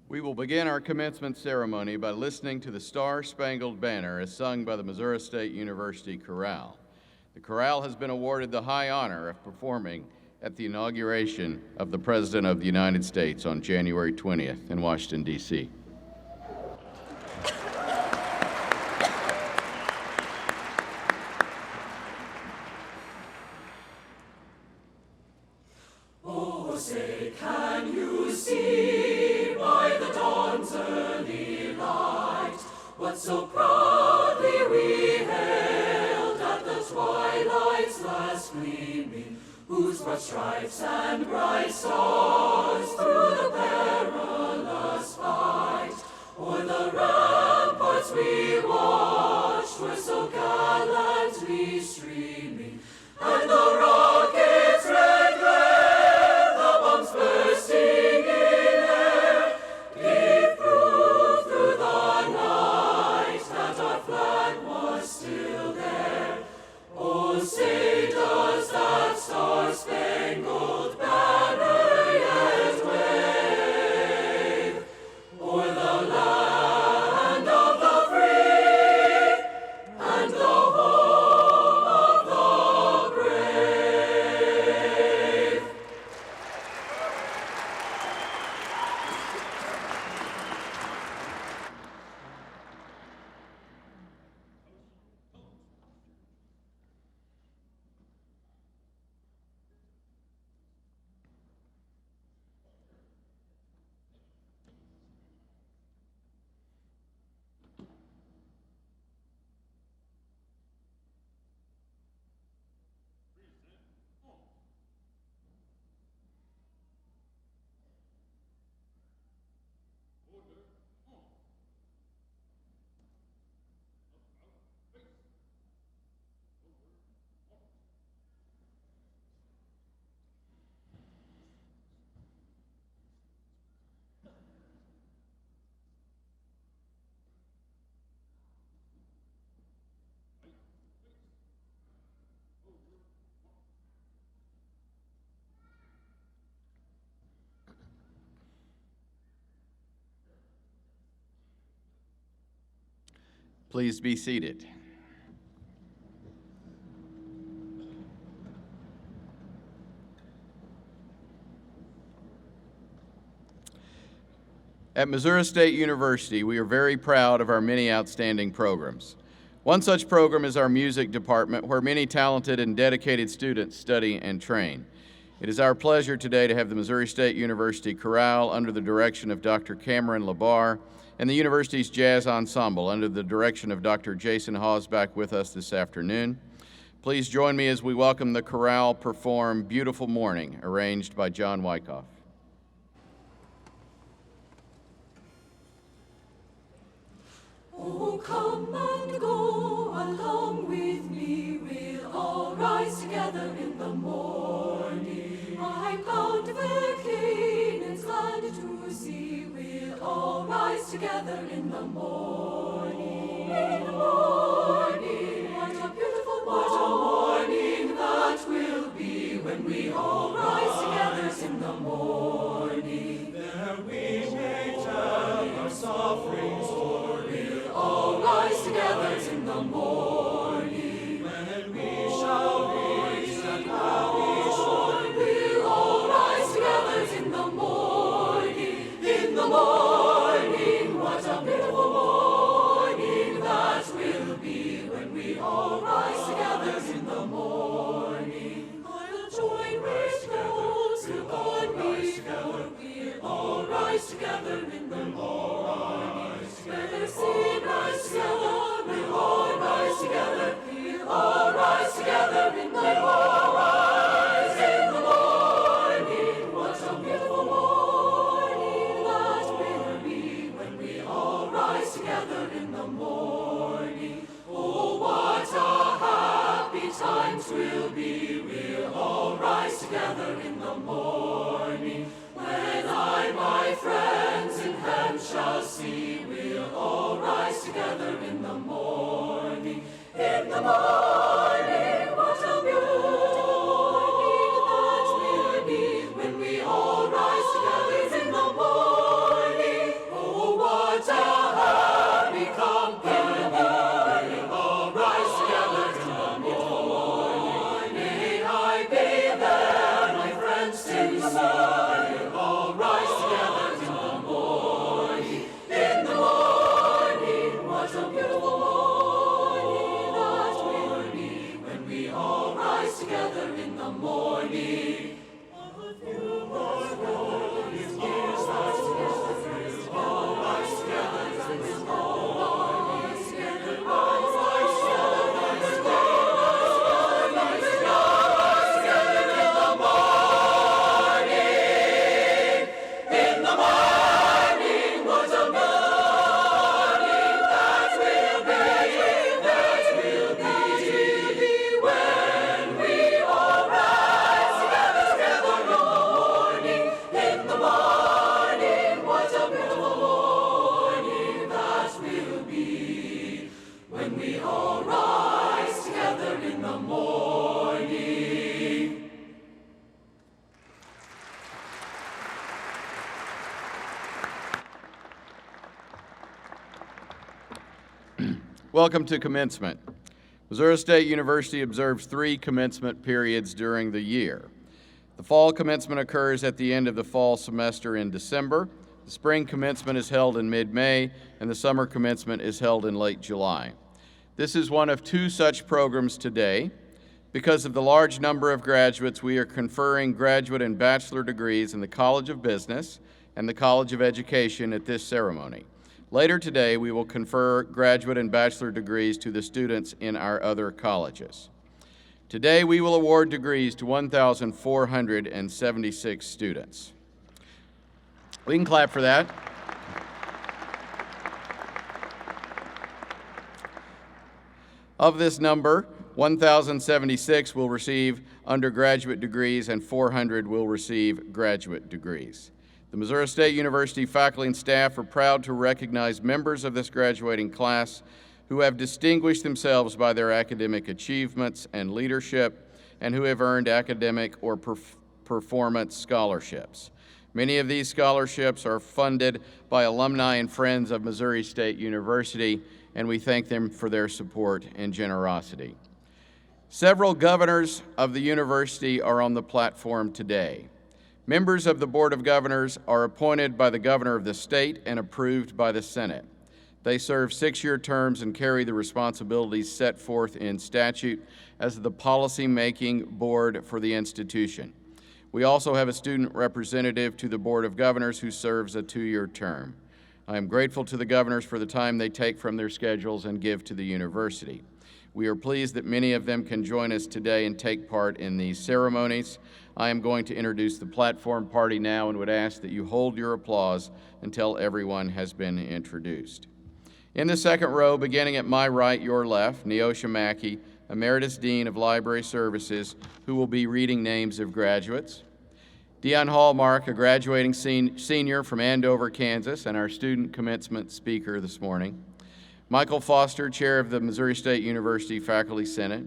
We will begin our commencement ceremony by listening to the Star-Spangled Banner as sung by the Missouri State University Chorale. The chorale has been awarded the high honor of performing at the inauguration of the President of the United States on January 20th in Washington, D.C. So proudly we hailed at the twilight's last gleaming, whose broad stripes and bright stars through the perilous fight o'er the ramparts we watched were so gallantly streaming, and the rockets' red glare, the bombs bursting in air, Please be seated. At Missouri State University, we are very proud of our many outstanding programs. One such program is our music department, where many talented and dedicated students study and train. It is our pleasure today to have the Missouri State University Chorale under the direction of Dr. Cameron LaBar and the university's jazz ensemble under the direction of Dr. Jason Hausbach with us this afternoon. Please join me as we welcome the chorale perform Beautiful Morning, arranged by John Wyckoff. Oh, come and go along with me, we'll all rise together in the morning. I'm bound for Canaan's land to see, we'll all rise together in the morning. In the morning, what a beautiful morning, what a morning that will be when we all rise together in the morning. There we may tell our suffering story. All rise together in the morning, when we shall reach that happy shore. We'll all rise together in the morning. In the morning, what a beautiful morning that will be when we all rise together in the morning. I'll join with those who on me together. We'll all rise together in the morning. Let us sing, rise together, we'll all rise together, we'll all rise together in the morning, what a beautiful morning that will be when we all rise together in the morning. Oh, what a happy times will be, we'll all rise together in the morning. When I my friends in heaven shall see, we'll all rise together in the morning. In the morning, what a beautiful morning that will be when we all rise together in the morning. Oh, what a happy company we'll all rise together in the morning. May I be there, my friends, to see. Together in the morning. A few more years that we'll all rise together in the morning. Together, rise together in the morning. In the morning, what a morning that will be when we all rise together in the morning. In the morning, what a beautiful morning that will be when we all rise together in the morning. Welcome to Commencement. Missouri State University observes 3 commencement periods during the year. The fall commencement occurs at the end of the fall semester in December. The spring commencement is held in mid-May, and the summer commencement is held in late July. This is one of 2 such programs today. Because of the large number of graduates, we are conferring graduate and bachelor degrees in the College of Business and the College of Education at this ceremony. Later today, we will confer graduate and bachelor degrees to the students in our other colleges. Today, we will award degrees to 1,476 students. We can clap for that. Of this number, 1,076 will receive undergraduate degrees and 400 will receive graduate degrees. The Missouri State University faculty and staff are proud to recognize members of this graduating class who have distinguished themselves by their academic achievements and leadership and who have earned academic or performance scholarships. Many of these scholarships are funded by alumni and friends of Missouri State University, and we thank them for their support and generosity. Several governors of the university are on the platform today. Members of the Board of Governors are appointed by the governor of the state and approved by the Senate. They serve 6-year terms and carry the responsibilities set forth in statute as the policy-making board for the institution. We also have a student representative to the Board of Governors who serves a 2-year term. I am grateful to the governors for the time they take from their schedules and give to the university. We are pleased that many of them can join us today and take part in these ceremonies. I am going to introduce the platform party now and would ask that you hold your applause until everyone has been introduced. In the second row, beginning at my right, your left, Neosha Mackey, Emeritus Dean of Library Services, who will be reading names of graduates. Dion Hallmark, a graduating senior from Andover, Kansas, and our student commencement speaker this morning. Michael Foster, chair of the Missouri State University Faculty Senate.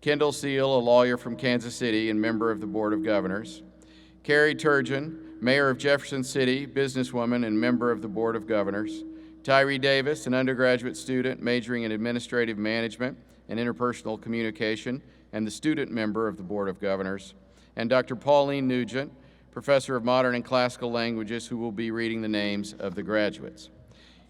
Kendall Seal, a lawyer from Kansas City and member of the Board of Governors. Carrie Turgeon, mayor of Jefferson City, businesswoman and member of the Board of Governors. Tyree Davis, an undergraduate student majoring in administrative management and interpersonal communication and the student member of the Board of Governors. And Dr. Pauline Nugent, professor of modern and classical languages, who will be reading the names of the graduates.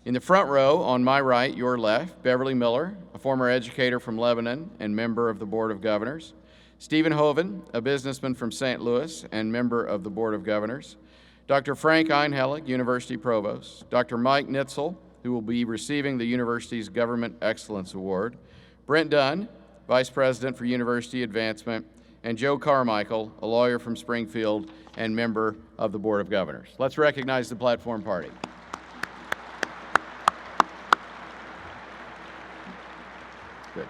In the front row, on my right, your left, Beverly Miller, a former educator from Lebanon and member of the Board of Governors. Stephen Hoven, a businessman from St. Louis and member of the Board of Governors. Dr. Frank Einhellig, University Provost. Dr. Mike Nitzel, who will be receiving the university's Government Excellence Award. Brent Dunn, Vice President for University Advancement. And Joe Carmichael, a lawyer from Springfield and member of the Board of Governors. Let's recognize the platform party. Good.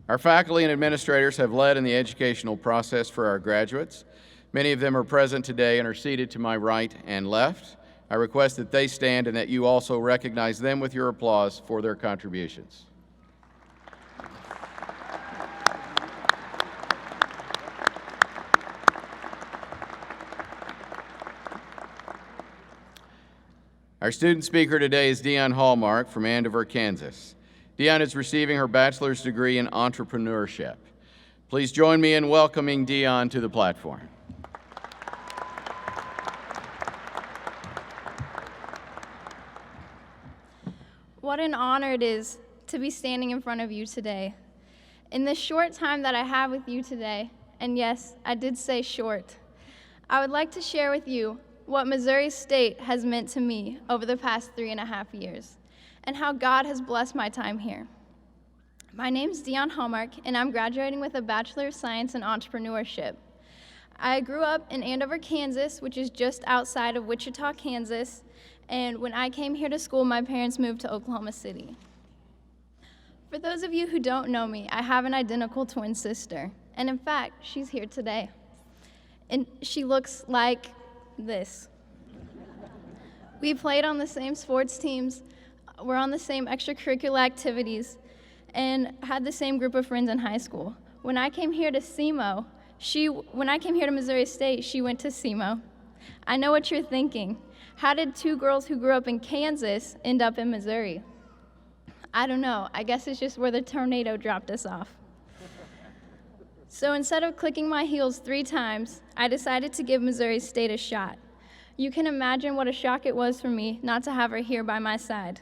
Our faculty and administrators have led in the educational process for our graduates. Many of them are present today and are seated to my right and left. I request that they stand and that you also recognize them with your applause for their contributions. Our student speaker today is Dion Hallmark from Andover, Kansas. Dion is receiving her bachelor's degree in entrepreneurship. Please join me in welcoming Dion to the platform. What an honor it is to be standing in front of you today. In the short time that I have with you today, and yes, I did say short, I would like to share with you what Missouri State has meant to me over the past 3.5 years, and how God has blessed my time here. My name's Dion Hallmark, and I'm graduating with a Bachelor of Science in Entrepreneurship. I grew up in Andover, Kansas, which is just outside of Wichita, Kansas, and when I came here to school, my parents moved to Oklahoma City. For those of you who don't know me, I have an identical twin sister, and in fact, she's here today. And she looks like this. We played on the same sports teams, we're on the same extracurricular activities, and had the same group of friends in high school. When I came here to Missouri State, she went to SEMO. I know what you're thinking. How did two girls who grew up in Kansas end up in Missouri? I don't know. I guess it's just where the tornado dropped us off. So instead of clicking my heels 3 times, I decided to give Missouri State a shot. You can imagine what a shock it was for me not to have her here by my side.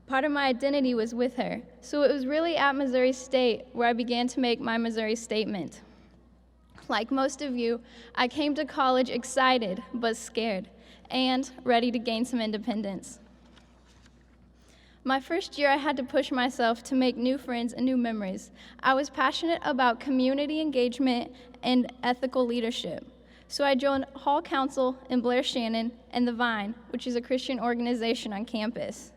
Part of my identity was with her, so it was really at Missouri State where I began to make my Missouri statement. Like most of you, I came to college excited but scared, and ready to gain some independence. My first year, I had to push myself to make new friends and new memories. I was passionate about community engagement and ethical leadership. So I joined Hall Council in Blair Shannon and The Vine, which is a Christian organization on campus.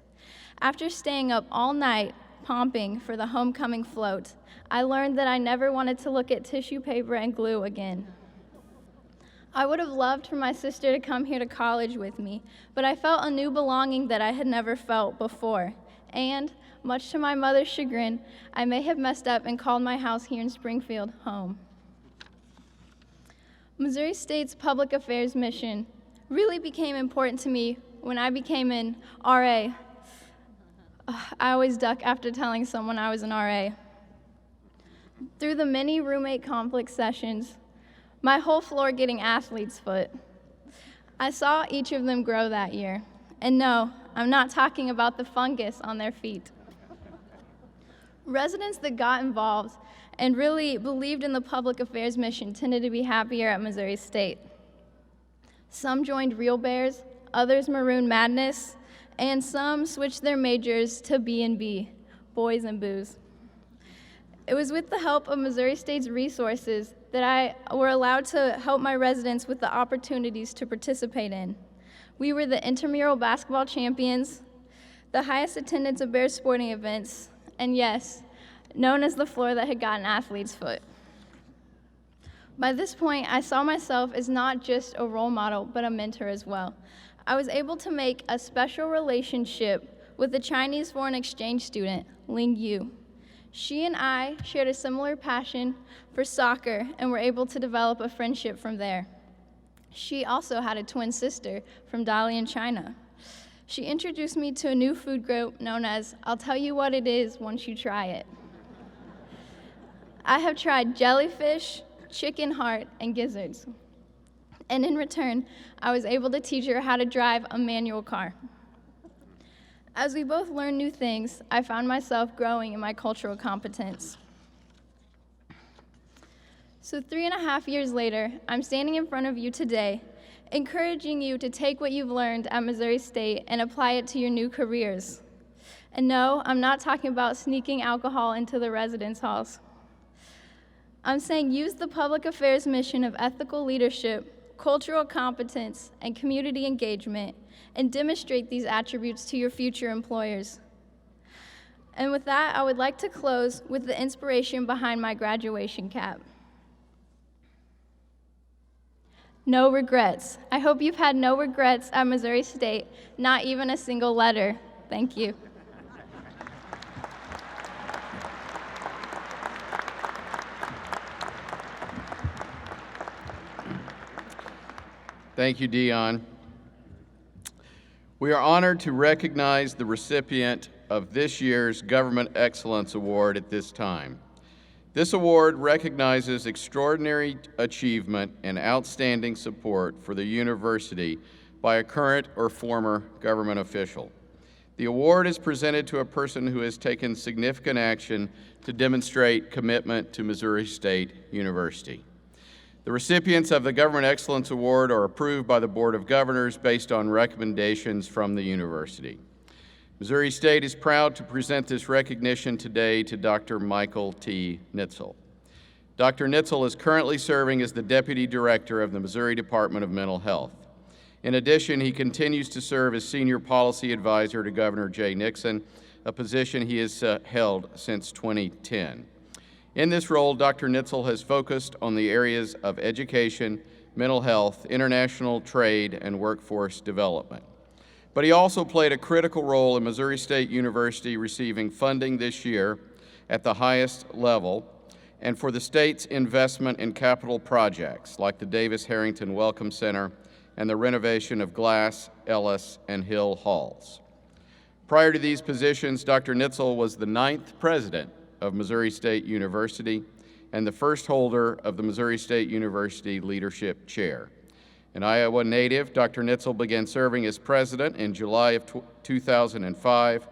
After staying up all night pumping for the homecoming float, I learned that I never wanted to look at tissue paper and glue again. I would have loved for my sister to come here to college with me, but I felt a new belonging that I had never felt before. And, much to my mother's chagrin, I may have messed up and called my house here in Springfield home. Missouri State's public affairs mission really became important to me when I became an RA. I always duck after telling someone I was an RA. Through the many roommate conflict sessions, my whole floor getting athlete's foot, I saw each of them grow that year. And no, I'm not talking about the fungus on their feet. Residents that got involved and really believed in the public affairs mission tended to be happier at Missouri State. Some joined Real Bears, others Maroon Madness, and some switched their majors to B&B, Boys and Booze. It was with the help of Missouri State's resources that I were allowed to help my residents with the opportunities to participate in. We were the intramural basketball champions, the highest attendance of Bears sporting events, and yes, known as the floor that had gotten athlete's foot. By this point, I saw myself as not just a role model, but a mentor as well. I was able to make a special relationship with a Chinese foreign exchange student, Ling Yu. She and I shared a similar passion for soccer and were able to develop a friendship from there. She also had a twin sister from Dalian, China. She introduced me to a new food group known as I'll Tell You What It Is Once You Try It. I have tried jellyfish, chicken heart, and gizzards. And in return, I was able to teach her how to drive a manual car. As we both learned new things, I found myself growing in my cultural competence. So 3.5 years later, I'm standing in front of you today, encouraging you to take what you've learned at Missouri State and apply it to your new careers. And no, I'm not talking about sneaking alcohol into the residence halls. I'm saying use the public affairs mission of ethical leadership, cultural competence, and community engagement, and demonstrate these attributes to your future employers. And with that, I would like to close with the inspiration behind my graduation cap. No regrets. I hope you've had no regrets at Missouri State, not even a single letter. Thank you. Thank you, Dion. We are honored to recognize the recipient of this year's Government Excellence Award at this time. This award recognizes extraordinary achievement and outstanding support for the university by a current or former government official. The award is presented to a person who has taken significant action to demonstrate commitment to Missouri State University. The recipients of the Government Excellence Award are approved by the Board of Governors based on recommendations from the university. Missouri State is proud to present this recognition today to Dr. Michael T. Nitzel. Dr. Nitzel is currently serving as the Deputy Director of the Missouri Department of Mental Health. In addition, he continues to serve as Senior Policy Advisor to Governor Jay Nixon, a position he has held since 2010. In this role, Dr. Nitzel has focused on the areas of education, mental health, international trade, and workforce development. But he also played a critical role in Missouri State University receiving funding this year at the highest level and for the state's investment in capital projects like the Davis-Harrington Welcome Center and the renovation of Glass, Ellis, and Hill Halls. Prior to these positions, Dr. Nitzel was the 9th president of Missouri State University and the first holder of the Missouri State University Leadership Chair. An Iowa native, Dr. Nitzel began serving as president in July of 2005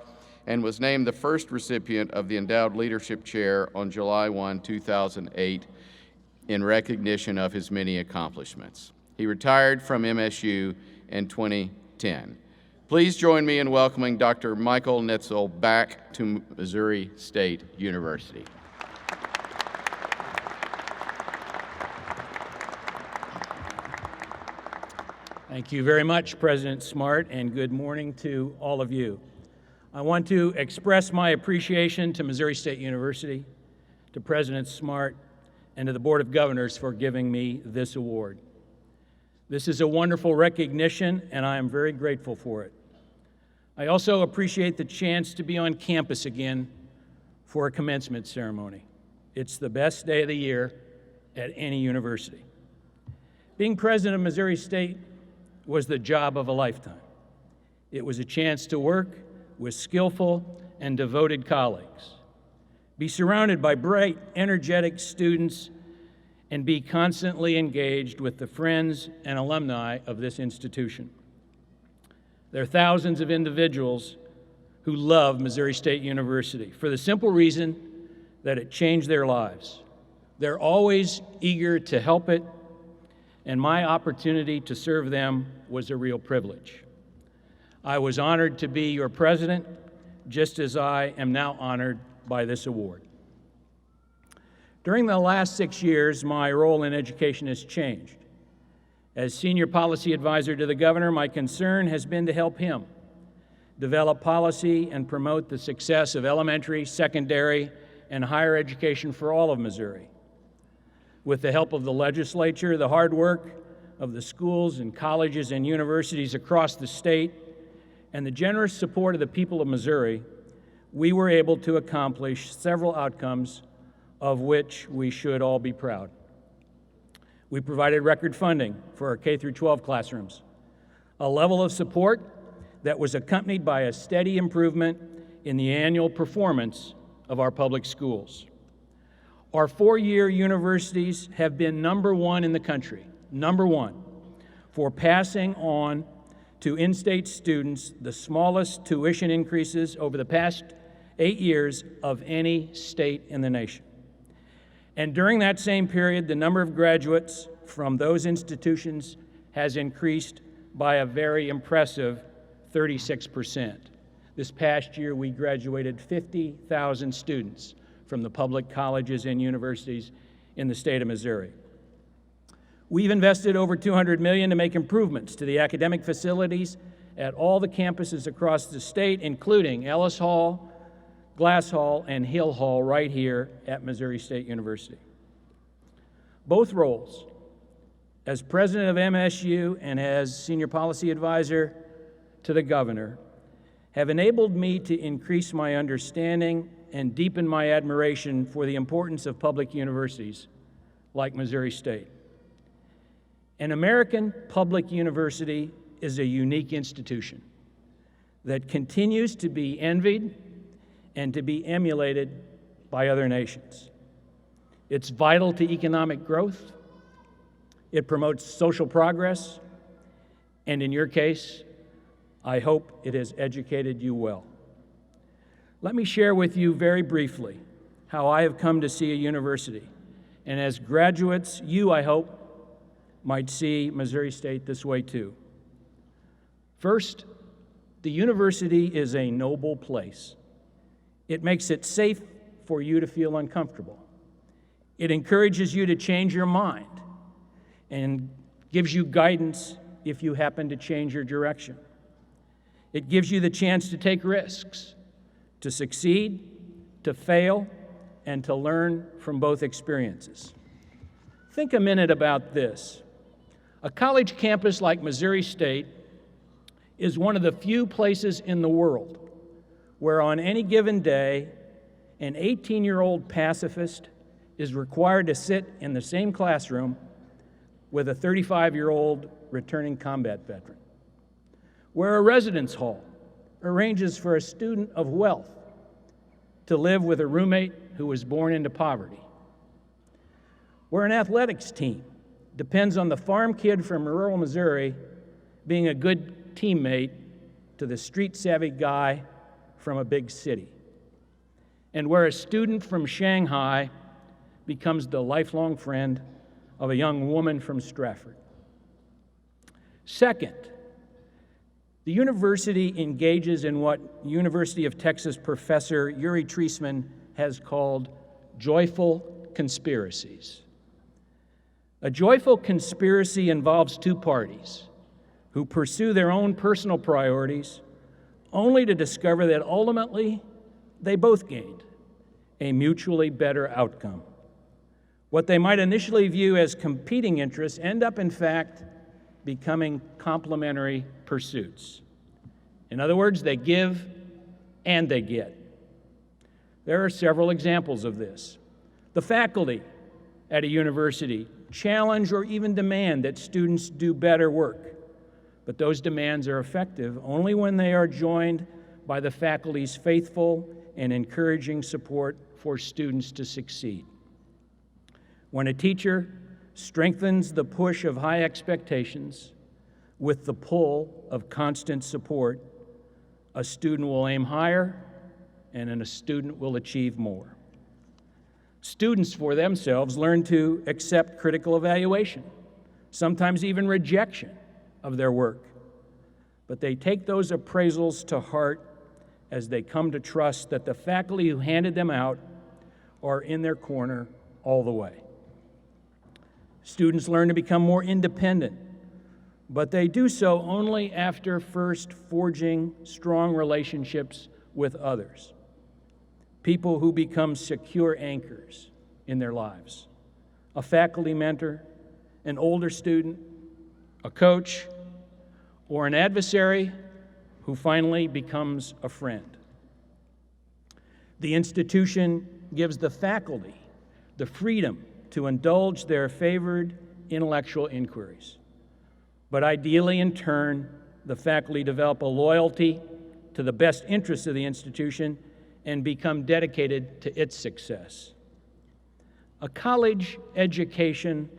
and was named the first recipient of the Endowed Leadership Chair on July 1, 2008 in recognition of his many accomplishments. He retired from MSU in 2010. Please join me in welcoming Dr. Michael Nitzel back to Missouri State University. Thank you very much, President Smart, and good morning to all of you. I want to express my appreciation to Missouri State University, to President Smart, and to the Board of Governors for giving me this award. This is a wonderful recognition, and I am very grateful for it. I also appreciate the chance to be on campus again for a commencement ceremony. It's the best day of the year at any university. Being president of Missouri State was the job of a lifetime. It was a chance to work with skillful and devoted colleagues, be surrounded by bright, energetic students, and be constantly engaged with the friends and alumni of this institution. There are thousands of individuals who love Missouri State University for the simple reason that it changed their lives. They're always eager to help it, and my opportunity to serve them was a real privilege. I was honored to be your president, just as I am now honored by this award. During the last 6 years, my role in education has changed. As senior policy advisor to the governor, my concern has been to help him develop policy and promote the success of elementary, secondary, and higher education for all of Missouri. With the help of the legislature, the hard work of the schools and colleges and universities across the state, and the generous support of the people of Missouri, we were able to accomplish several outcomes of which we should all be proud. We provided record funding for our K-12 classrooms, a level of support that was accompanied by a steady improvement in the annual performance of our public schools. Our four-year universities have been #1 in the country, #1, for passing on to in-state students the smallest tuition increases over the past 8 years of any state in the nation. And during that same period, the number of graduates from those institutions has increased by a very impressive 36%. This past year, we graduated 50,000 students from the public colleges and universities in the state of Missouri. We've invested over $200 million to make improvements to the academic facilities at all the campuses across the state, including Ellis Hall, Glass Hall, and Hill Hall right here at Missouri State University. Both roles, as president of MSU and as senior policy advisor to the governor, have enabled me to increase my understanding and deepen my admiration for the importance of public universities like Missouri State. An American public university is a unique institution that continues to be envied and to be emulated by other nations. It's vital to economic growth. It promotes social progress, and in your case, I hope it has educated you well. Let me share with you very briefly how I have come to see a university, and as graduates, you, I hope, might see Missouri State this way too. First, the university is a noble place. It makes it safe for you to feel uncomfortable. It encourages you to change your mind and gives you guidance if you happen to change your direction. It gives you the chance to take risks, to succeed, to fail, and to learn from both experiences. Think a minute about this. A college campus like Missouri State is one of the few places in the world where on any given day, an 18-year-old pacifist is required to sit in the same classroom with a 35-year-old returning combat veteran, where a residence hall arranges for a student of wealth to live with a roommate who was born into poverty, where an athletics team depends on the farm kid from rural Missouri being a good teammate to the street-savvy guy from a big city, and where a student from Shanghai becomes the lifelong friend of a young woman from Stratford. Second, the university engages in what University of Texas professor Yuri Treisman has called joyful conspiracies. A joyful conspiracy involves two parties who pursue their own personal priorities only to discover that ultimately they both gained a mutually better outcome. What they might initially view as competing interests end up, in fact, becoming complementary pursuits. In other words, they give and they get. There are several examples of this. The faculty at a university challenge or even demand that students do better work but those demands are effective only when they are joined by the faculty's faithful and encouraging support for students to succeed. When a teacher strengthens the push of high expectations with the pull of constant support, a student will aim higher and a student will achieve more. Students for themselves learn to accept critical evaluation, sometimes even rejection of their work. But they take those appraisals to heart as they come to trust that the faculty who handed them out are in their corner all the way. Students learn to become more independent, but they do so only after first forging strong relationships with others, people who become secure anchors in their lives. A faculty mentor, an older student, a coach, or an adversary who finally becomes a friend. The institution gives the faculty the freedom to indulge their favored intellectual inquiries. But ideally, in turn, the faculty develop a loyalty to the best interests of the institution and become dedicated to its success. A college education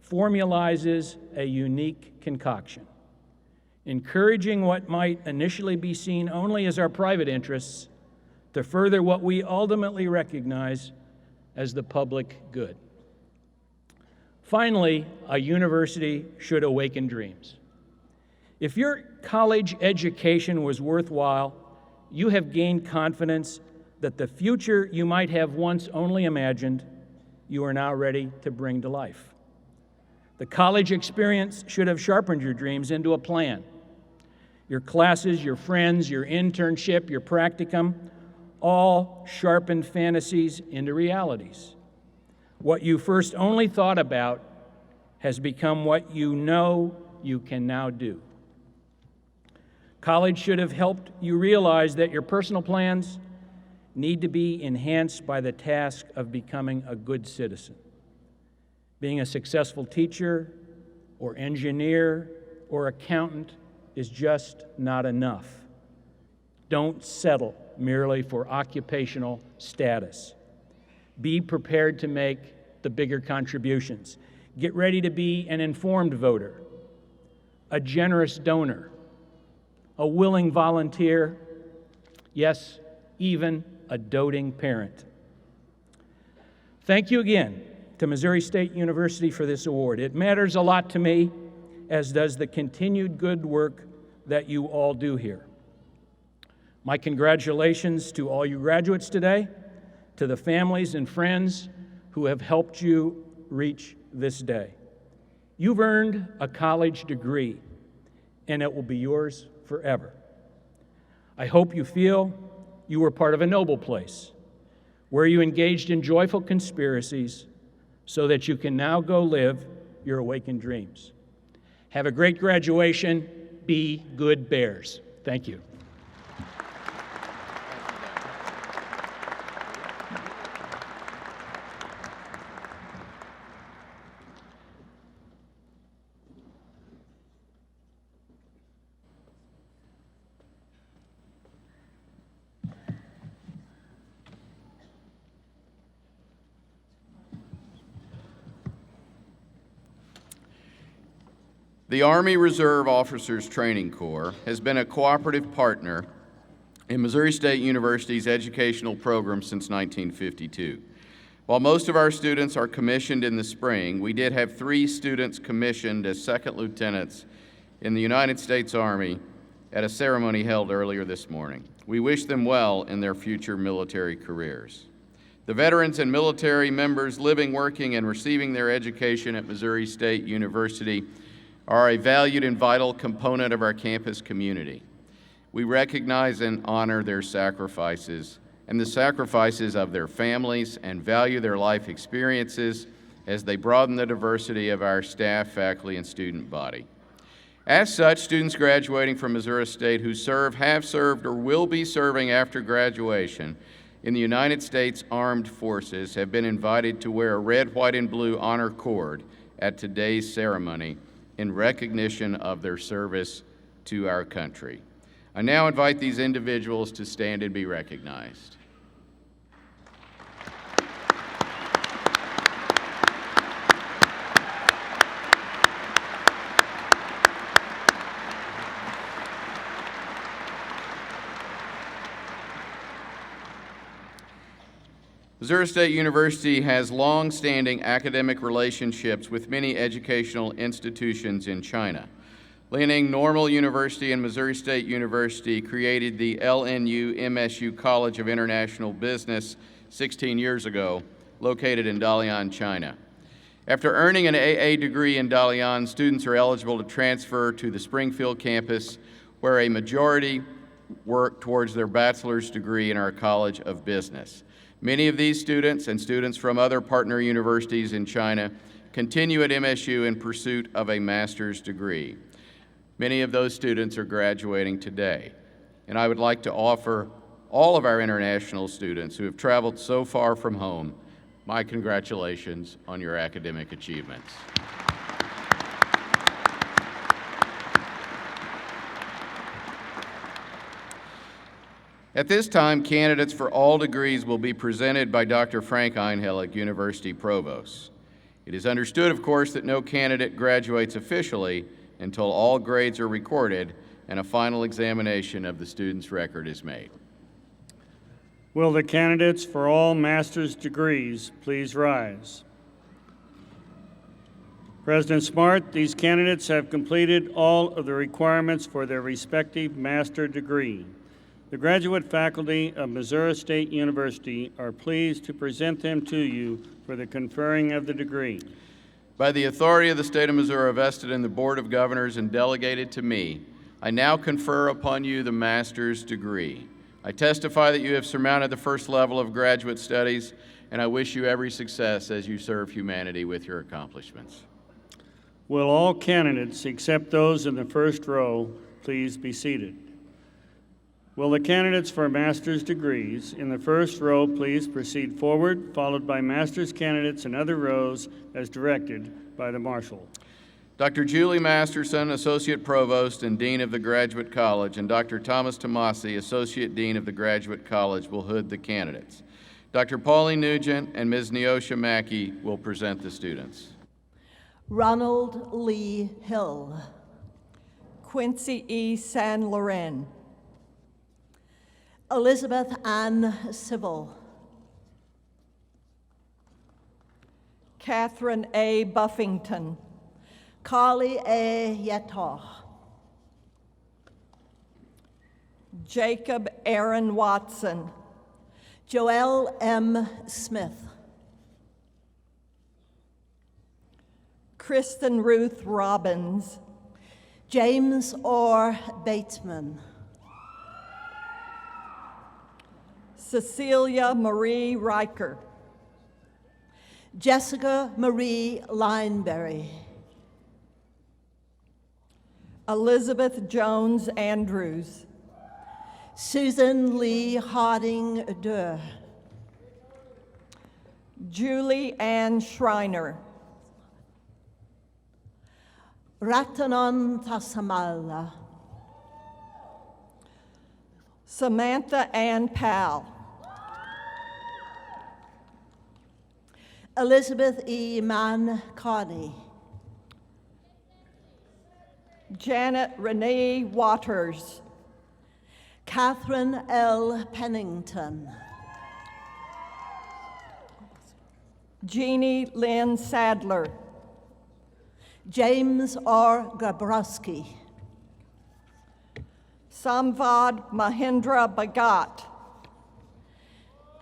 formalizes a unique concoction, encouraging what might initially be seen only as our private interests to further what we ultimately recognize as the public good. Finally, a university should awaken dreams. If your college education was worthwhile, you have gained confidence that the future you might have once only imagined, you are now ready to bring to life. The college experience should have sharpened your dreams into a plan. Your classes, your friends, your internship, your practicum, all sharpened fantasies into realities. What you first only thought about has become what you know you can now do. College should have helped you realize that your personal plans need to be enhanced by the task of becoming a good citizen. Being a successful teacher or engineer or accountant is just not enough. Don't settle merely for occupational status. Be prepared to make the bigger contributions. Get ready to be an informed voter, a generous donor, a willing volunteer, yes, even a doting parent. Thank you again to Missouri State University for this award. It matters a lot to me, as does the continued good work that you all do here. My congratulations to all you graduates today, to the families and friends who have helped you reach this day. You've earned a college degree, and it will be yours forever. I hope you feel you were part of a noble place, where you engaged in joyful conspiracies so that you can now go live your awakened dreams. Have a great graduation. Be good Bears. Thank you. The Army Reserve Officers Training Corps has been a cooperative partner in Missouri State University's educational program since 1952. While most of our students are commissioned in the spring, we did have 3 students commissioned as second lieutenants in the United States Army at a ceremony held earlier this morning. We wish them well in their future military careers. The veterans and military members living, working, and receiving their education at Missouri State University are a valued and vital component of our campus community. We recognize and honor their sacrifices and the sacrifices of their families and value their life experiences as they broaden the diversity of our staff, faculty, and student body. As such, students graduating from Missouri State who have served, or will be serving after graduation in the United States Armed Forces have been invited to wear a red, white, and blue honor cord at today's ceremony in recognition of their service to our country. I now invite these individuals to stand and be recognized. Missouri State University has long-standing academic relationships with many educational institutions in China. Liaoning Normal University and Missouri State University created the LNU-MSU College of International Business 16 years ago, located in Dalian, China. After earning an AA degree in Dalian, students are eligible to transfer to the Springfield campus, where a majority work towards their bachelor's degree in our College of Business. Many of these students and students from other partner universities in China continue at MSU in pursuit of a master's degree. Many of those students are graduating today, and I would like to offer all of our international students who have traveled so far from home my congratulations on your academic achievements. At this time, candidates for all degrees will be presented by Dr. Frank Einhelig, University Provost. It is understood, of course, that no candidate graduates officially until all grades are recorded and a final examination of the student's record is made. Will the candidates for all master's degrees please rise? President Smart, these candidates have completed all of the requirements for their respective master degree. The graduate faculty of Missouri State University are pleased to present them to you for the conferring of the degree. By the authority of the state of Missouri vested in the Board of Governors and delegated to me, I now confer upon you the master's degree. I testify that you have surmounted the first level of graduate studies, and I wish you every success as you serve humanity with your accomplishments. Will all candidates, except those in the first row, please be seated? Will the candidates for master's degrees in the first row please proceed forward, followed by master's candidates in other rows as directed by the marshal. Dr. Julie Masterson, Associate Provost and Dean of the Graduate College, and Dr. Thomas Tomasi, Associate Dean of the Graduate College, will hood the candidates. Dr. Pauline Nugent and Ms. Neosha Mackey will present the students. Ronald Lee Hill. Quincy E. San Loren. Elizabeth Ann Civil. Catherine A. Buffington. Carly A. Yetoh. Jacob Aaron Watson. Joelle M. Smith. Kristen Ruth Robbins. James Orr Bateman. Cecilia Marie Riker. Jessica Marie Lineberry. Elizabeth Jones Andrews. Susan Lee Harding Durr. Julie Ann Schreiner. Ratanon Tasamala. Samantha Ann Powell. Elizabeth E. Mann Carney. Janet Renee Waters. Catherine L. Pennington. Jeannie Lynn Sadler. James R. Gabrowski. Samvad Mahindra Bhagat.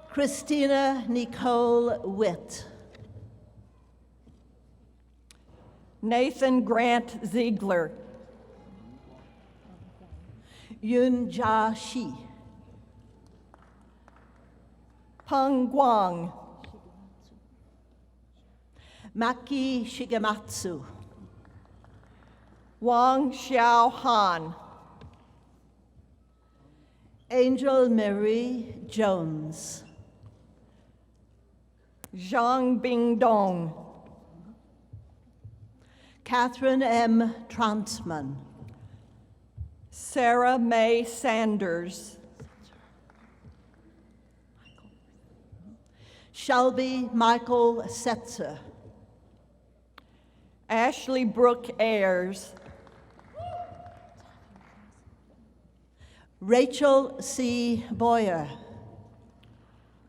Christina Nicole Witt. Nathan Grant Ziegler. Yun Jia Shi. Peng Guang. Maki Shigematsu. Wang Xiao Han. Angel Marie Jones. Zhang Bingdong. Catherine M. Trantman. Sarah Mae Sanders. Shelby Michael Setzer. Ashley Brooke Ayers. Rachel C. Boyer.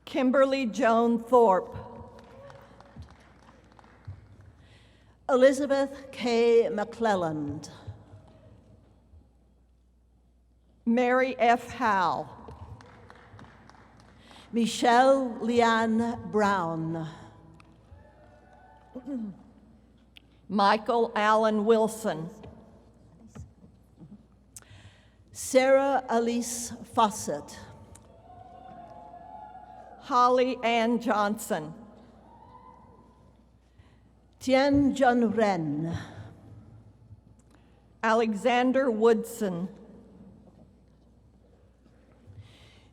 Kimberly Joan Thorpe. Elizabeth K. McClelland. Mary F. Howe. Michelle Leanne Brown. Michael Allen Wilson. Sarah Elise Fawcett. Holly Ann Johnson. Tien Jun Ren. Alexander Woodson.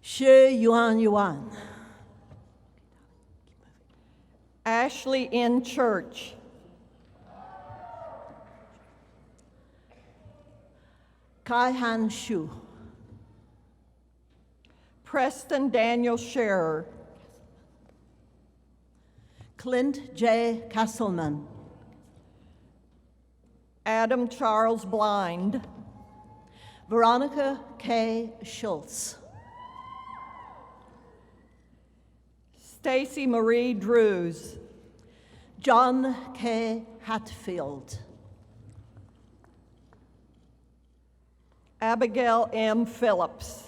Shi Yuan Yuan. Ashley N. Church. Kai Han Shu. Preston Daniel Scherer. Clint J. Castleman. Adam Charles Blind. Veronica K. Schultz. Stacy Marie Drews. John K. Hatfield. Abigail M. Phillips.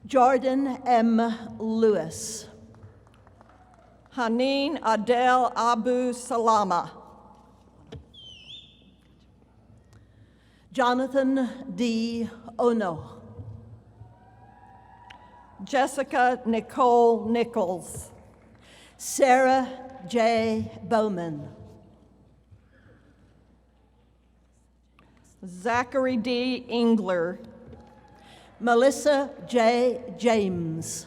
Jordan M. Lewis. Haneen Adel Abu Salama. Jonathan D. Ono. Jessica Nicole Nichols. Sarah J. Bowman. Zachary D. Engler. Melissa J. James.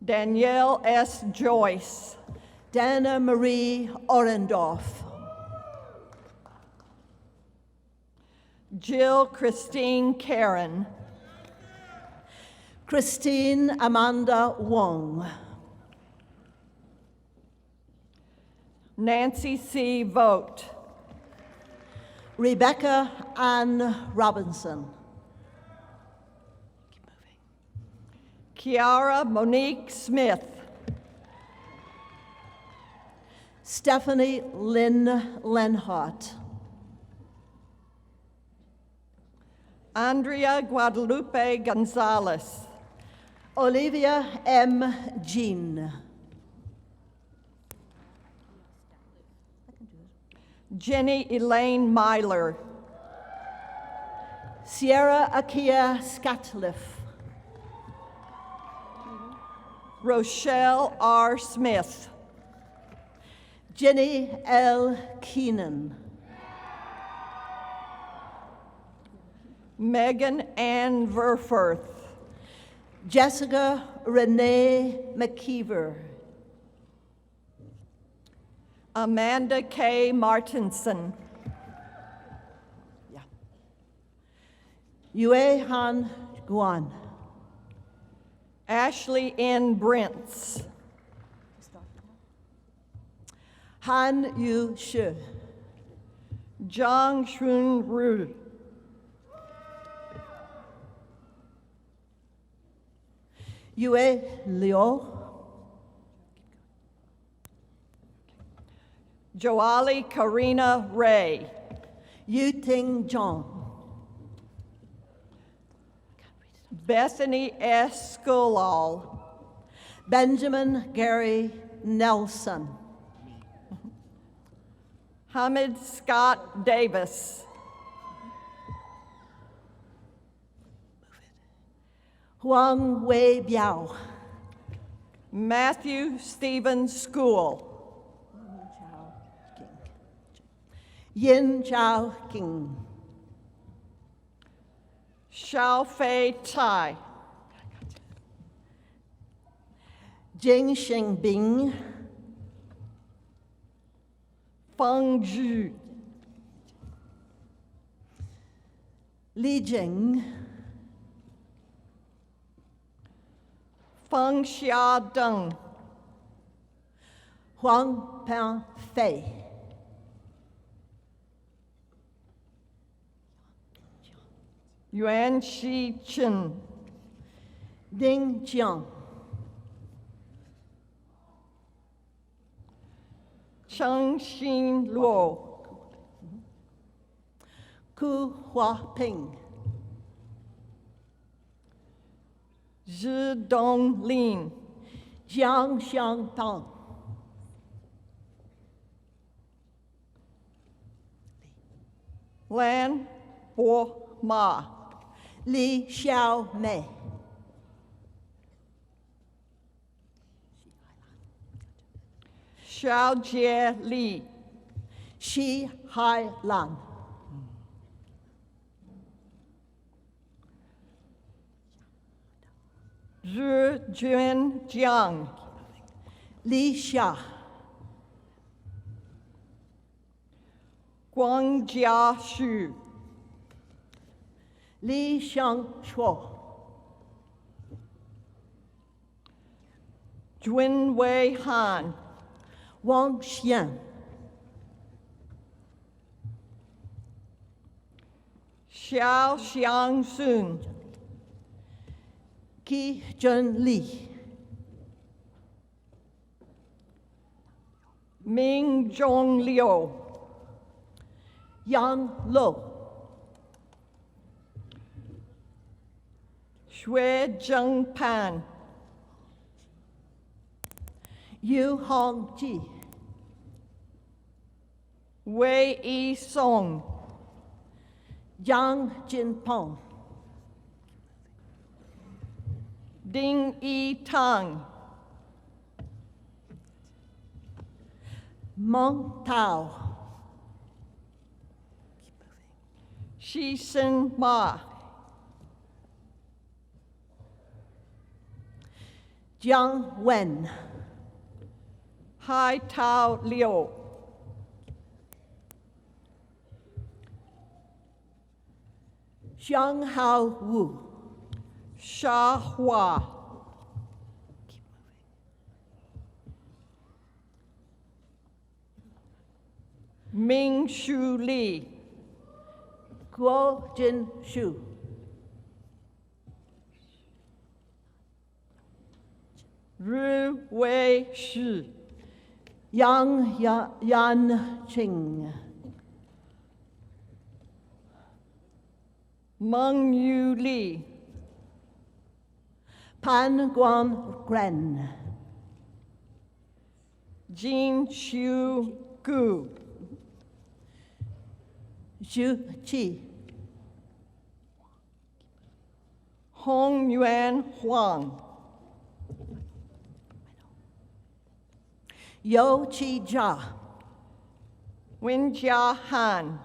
Danielle S. Joyce. Dana Marie Orendorf. Jill Christine Karen. Christine Amanda Wong. Nancy C. Vogt. Rebecca Ann Robinson. Kiara Monique Smith. Stephanie Lynn Lenhart. Andrea Guadalupe Gonzalez. Olivia M. Jean. Jenny Elaine Myler. Sierra Akia Scatliff. Rochelle R. Smith. Jenny L. Keenan. Megan Ann Verfurth. Jessica Renee McKeever. Amanda K. Martinson. Yue Han Guan. Ashley N. Brentz. Han Yu Shi. Zhang Shun Ru. Yue Liu. Joali Karina Ray. Yu Ting Zhong. Bethany S. Skolal. Benjamin Gary Nelson. Hamid Scott Davis. Huang Wei Biao. Matthew Stephen School. Yin Chao King. Xiao Fei Tai. Jing Xingbing. 方日、李静、方夏等、黄平飞、袁熙清、丁江、陈新罗、顾华平、日东林、江相当、兰博马、李小梅、肖杰丽、西海兰、日娟江、李夏、光家旭、李相硕、君伟汉、王贤、肖相顺、纪真理、明中六、杨乐、薛正潘、尤航基、魏一松、杨金鹏、丁一堂、蒙涛、西森马、江文、海涛六、江浩武、沙华、明淑丽、郭金树、日伟世、杨清、孟玉丽、潘光renn、金秀谷、朱启、洪元煌、尤其家、温家汉、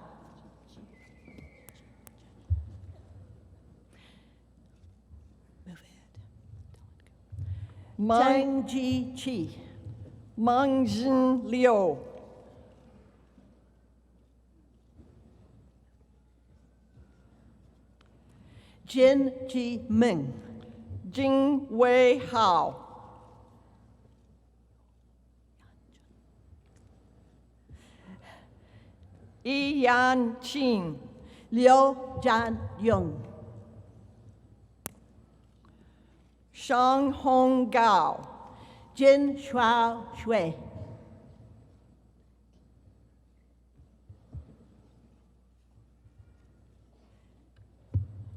孟张基奇、孟仁六、金基明、金伟豪、易阳庆、刘占勇、尚洪高、金少水、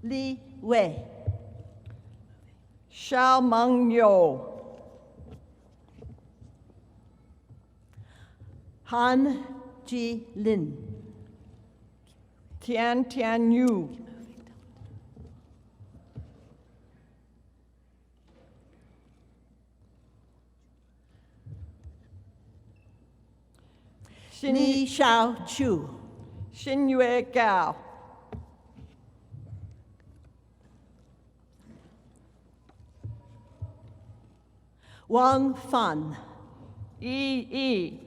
李伟、邵梦友、韩基林、田天佑、李少秋、新月高、王范、依依、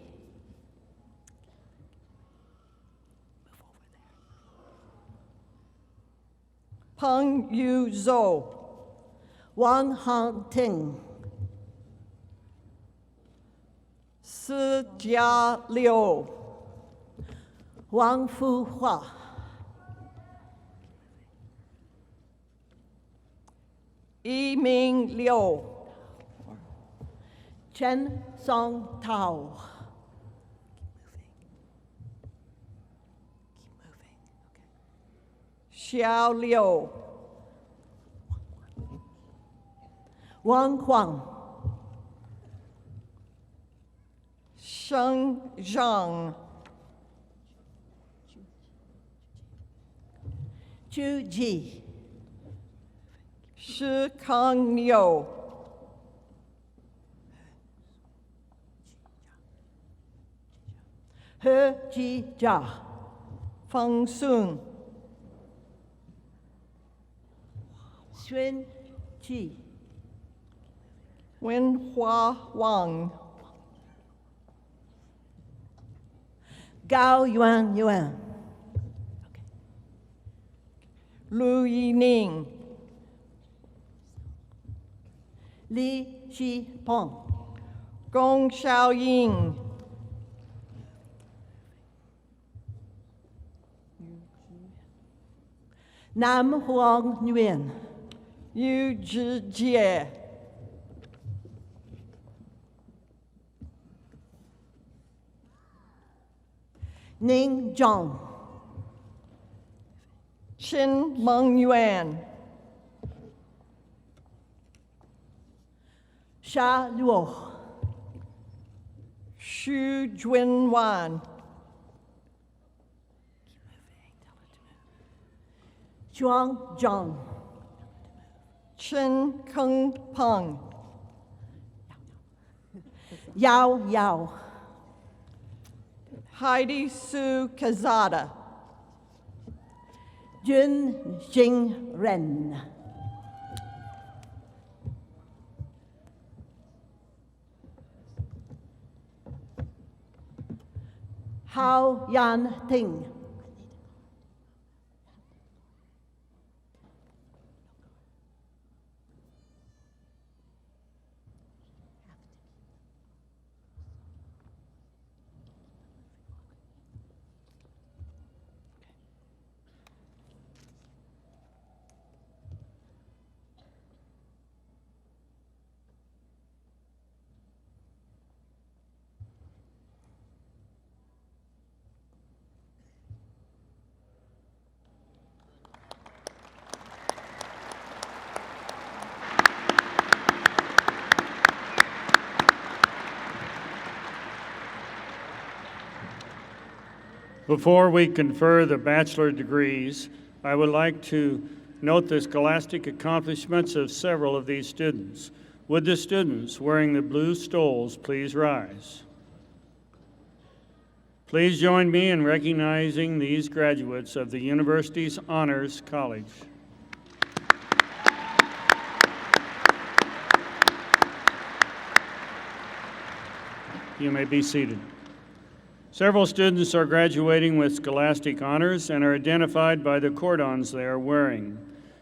Peng Yu Zhou, Wang Hang Ting, Si Jia Liu, Wang Fu Hua, Yi Ming Liu, Chen Song Tao, Xiao Liu, Wang Huang, Sheng Zhang, Chu Ji, Shi Kang Niu, He Ji Jia, Feng Sun, Xuan Ji, Wenhua Wang, Gao Yuan Yuan, Lu Yining, Li Shi Peng, Gong Xiaoying, Nam Huang Nguyen, Yu Zhijie, Ning Zhong, Qin Meng Yuan, Sha Luo, Xu Junwan, Chuang Zhang, Chen Keng Peng, Yao Yao, Heidi Su Kazada, Jun Jing Ren, Hao Yan Ting, Before we confer the bachelor degrees, I would like to note the scholastic accomplishments of several of these students. Would the students wearing the blue stoles please rise? Please join me in recognizing these graduates of the university's Honors College. You may be seated. Several students are graduating with scholastic honors and are identified by the cordons they are wearing.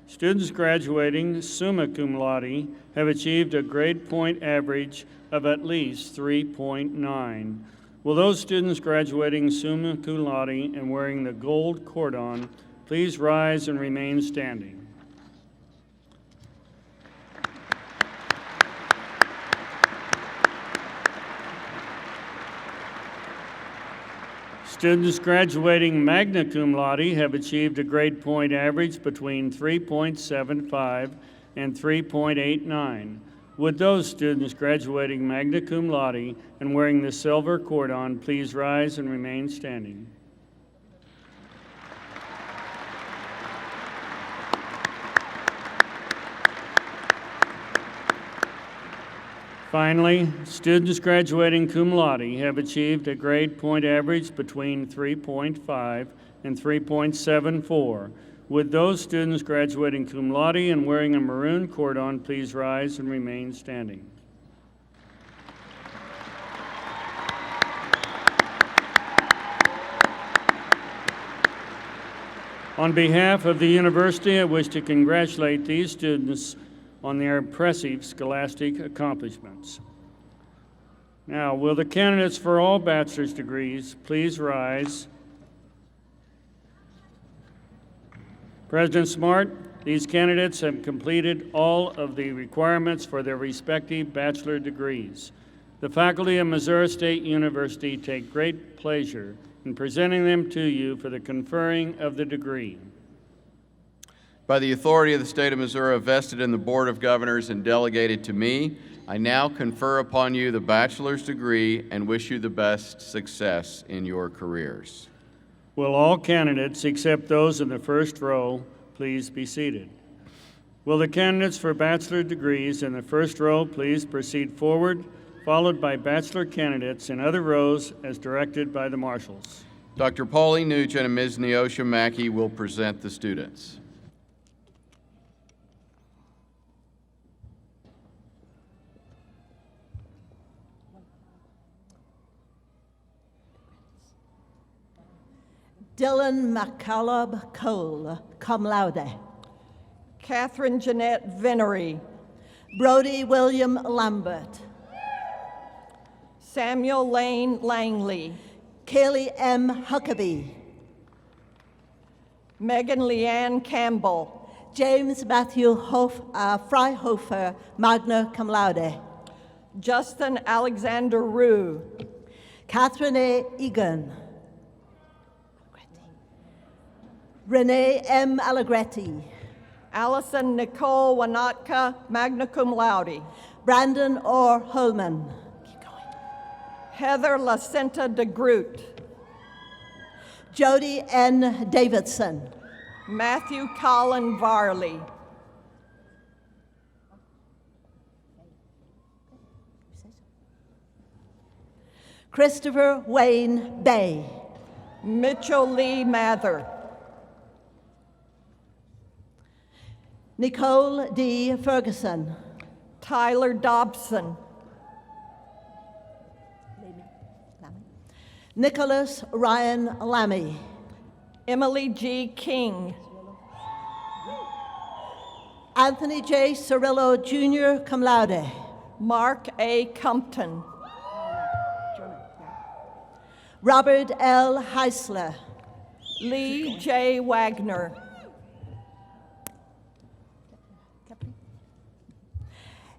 Students graduating summa cum laude have achieved a grade point average of at least 3.9. Will those students graduating summa cum laude and wearing the gold cordon please rise and remain standing? Students graduating magna cum laude have achieved a grade point average between 3.75 and 3.89. Would those students graduating magna cum laude and wearing the silver cordon please rise and remain standing? Finally, students graduating cum laude have achieved a grade point average between 3.5 and 3.74. Would those students graduating cum laude and wearing a maroon cordon please rise and remain standing? On behalf of the university, I wish to congratulate these students on their impressive scholastic accomplishments. Now, will the candidates for all bachelor's degrees please rise? President Smart, these candidates have completed all of the requirements for their respective bachelor degrees. The faculty of Missouri State University take great pleasure in presenting them to you for the conferring of the degree. By the authority of the state of Missouri vested in the Board of Governors and delegated to me, I now confer upon you the bachelor's degree and wish you the best success in your careers. Will all candidates, except those in the first row, please be seated? Will the candidates for bachelor degrees in the first row please proceed forward, followed by bachelor candidates in other rows as directed by the marshals. Dr. Pauline Nugent and Ms. Neosha Mackey will present the students. Dylan McCallum Cole, cum laude. Catherine Jeanette Venery. Brody William Lambert. Samuel Lane Langley. Kaylee M. Huckabee. Megan Leanne Campbell. James Matthew Freihofer, magna cum laude. Justin Alexander Rue. Catherine A. Egan. Renee M. Allegretti. Allison Nicole Wanatka, magna cum laude. Brandon Orr Holman. Heather Lacenta de Groot. Jody N. Davidson. Matthew Colin Varley. Christopher Wayne Bay. Mitchell Lee Mather. Nicole D. Ferguson. Tyler Dobson. Nicholas Ryan Lammy. Emily G. King. Anthony J. Cirillo Jr., cum laude. Mark A. Compton. Robert L. Heisler. Lee J. Wagner.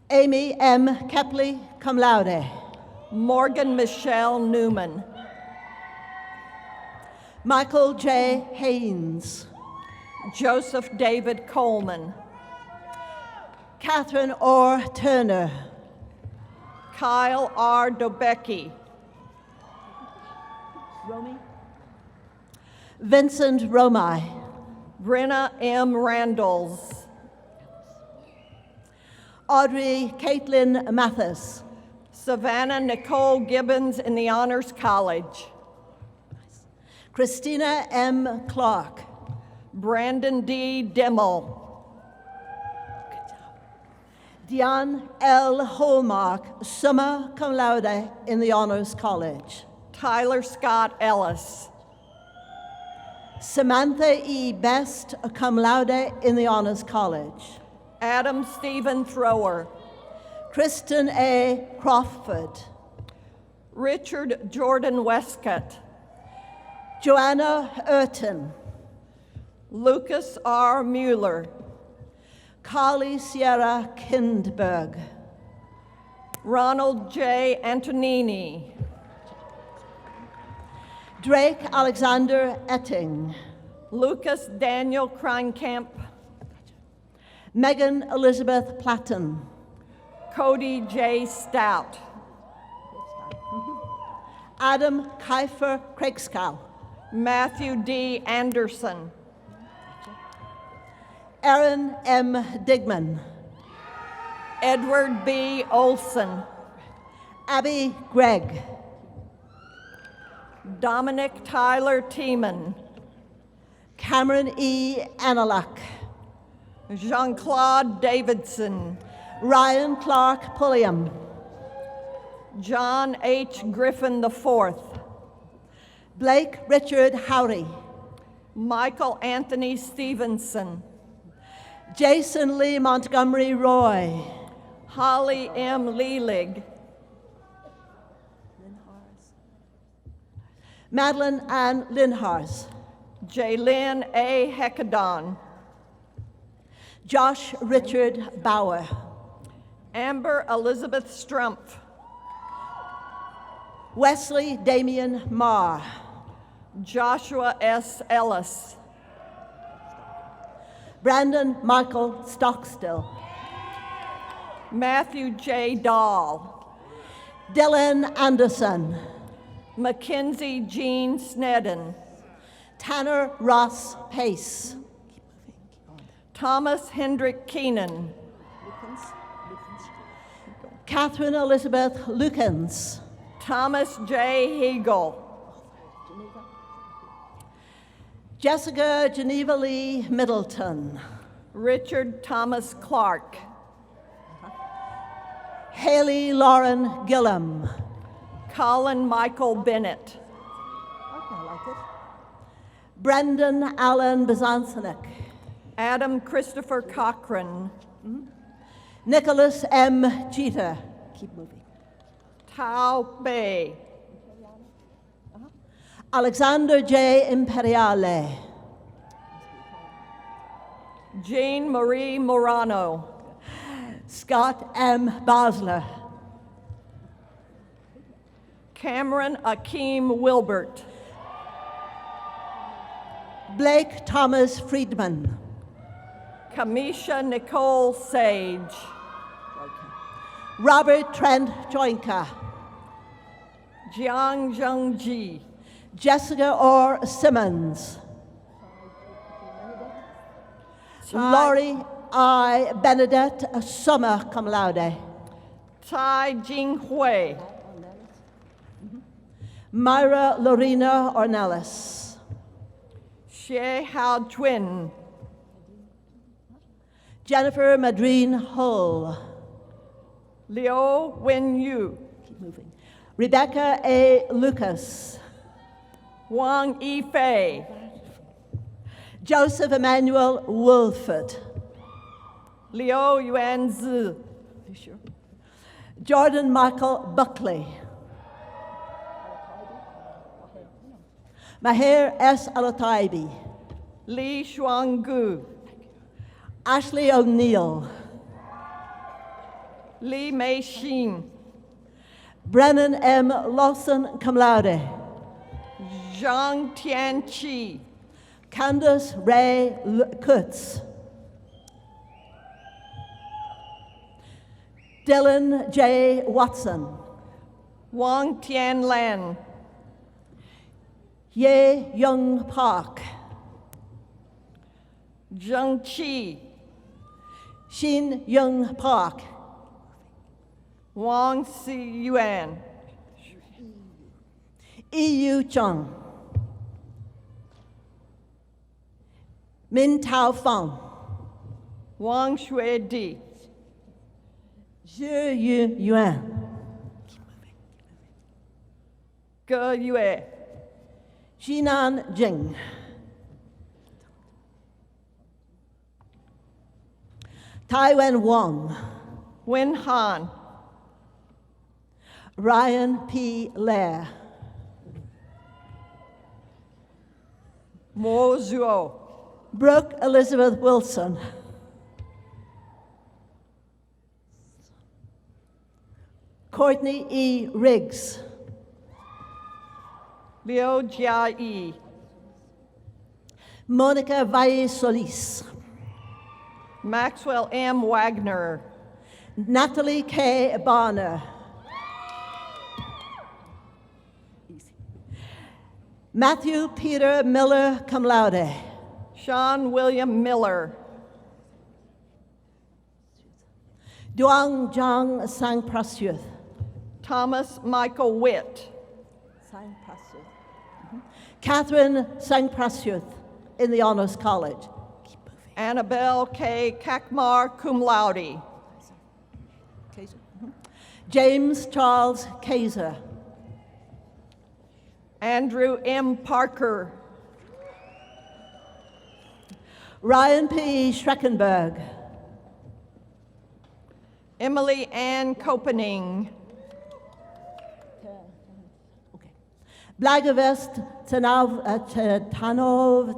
Amy M. Kepley, cum laude. Morgan Michelle Newman. Michael J. Haynes. Joseph David Coleman. Catherine Orr Turner. Kyle R. Dobecki. Vincent Romai. Brenna M. Randalls. Audrey Caitlin Mathis. Savannah Nicole Gibbons in the Honors College. Christina M. Clark. Brandon D. Dimmel. Dion L. Hallmark, summa cum laude in the Honors College. Tyler Scott Ellis. Samantha E. Best, cum laude in the Honors College. Adam Stephen Thrower. Kristen A. Crawford. Richard Jordan Westcott. Joanna Urton. Lucas R. Mueller. Carly Sierra Kindberg. Ronald J. Antonini. Drake Alexander Etting. Lucas Daniel Kreinkamp. Megan Elizabeth Platten. Cody J. Stout. Adam Kiefer Kriegskow. Matthew D. Anderson. Aaron M. Digman. Edward B. Olson. Abby Gregg. Dominic Tyler Tiemann. Cameron E. Analak. Jean-Claude Davidson. Ryan Clark Pulliam. John H. Griffin IV. Blake Richard Howry. Michael Anthony Stevenson. Jason Lee Montgomery Roy. Holly M. Leelig. Madeline Ann Linhars. Jaylyn A. Hecadon. Josh Richard Bauer. Amber Elizabeth Strumpf. Wesley Damian Marr. Joshua S. Ellis. Brandon Michael Stockstill. Matthew J. Dahl. Dylan Anderson. Mackenzie Jean Snedden. Tanner Ross Pace. Thomas Hendrick Keenan. Catherine Elizabeth Lukens. Thomas J. Hegel. Jessica Geneva Lee Middleton. Richard Thomas Clark. Haley Lauren Gillum. Colin Michael Bennett. Brendan Allen Bezansonik. Adam Christopher Cochran. Nicholas M. Cheetah. Keep moving. Tao Bei. Alexander J. Imperiale. Jean Marie Morano. Scott M. Basler. Cameron Akeem Wilbert. Blake Thomas Friedman. Kamisha Nicole Sage. Robert Trent Joinka. Jiang Zhengji. Jessica Orr Simmons. Laurie I. Benedette Summer Cum Laude. Tai Jing Hui. Myra Lorena Ornelas. Xie Hao Twin. Jennifer Madrine Hull. Liu Wen Yu. Keep moving. Rebecca A. Lucas. Wang Yifei. Joseph Emmanuel Wolford. Liu Yuanzi. Jordan Michael Buckley. Maher S. Alotaibi. Li Shuanggu. Ashley O'Neill. Li Mei Xin. Brennan M. Lawson Cum Laude. Zhang Tianqi. Candace Ray Kutz. Dylan J. Watson. Wang Tianlan. Ye Young Park. Zheng Qi. Shin Young Park. Wang Si Yuan. EU Chung. Min Tao Fong. Wang Shui-di. Zhe Yu Yuan. Ge Yue. Jinan Jing. Taiwan Wong. Wen Han. Ryan P. Lair. Mo Zhuo. Brooke Elizabeth Wilson. Courtney E. Riggs. Liu Jiayi. Monica Valle Solis. Maxwell M. Wagner. Natalie K. Bonner. Matthew Peter Miller Cum Laude. Sean William Miller. Duong Jong Sang Prasyuth. Thomas Michael Witt. Catherine Sang Prasyuth in the Honors College. Annabelle K. Kakmar Cum Laude. James Charles Kaiser. Andrew M. Parker. Ryan P. Schreckenberg. Emily Ann Kopening. Blagavest Tanov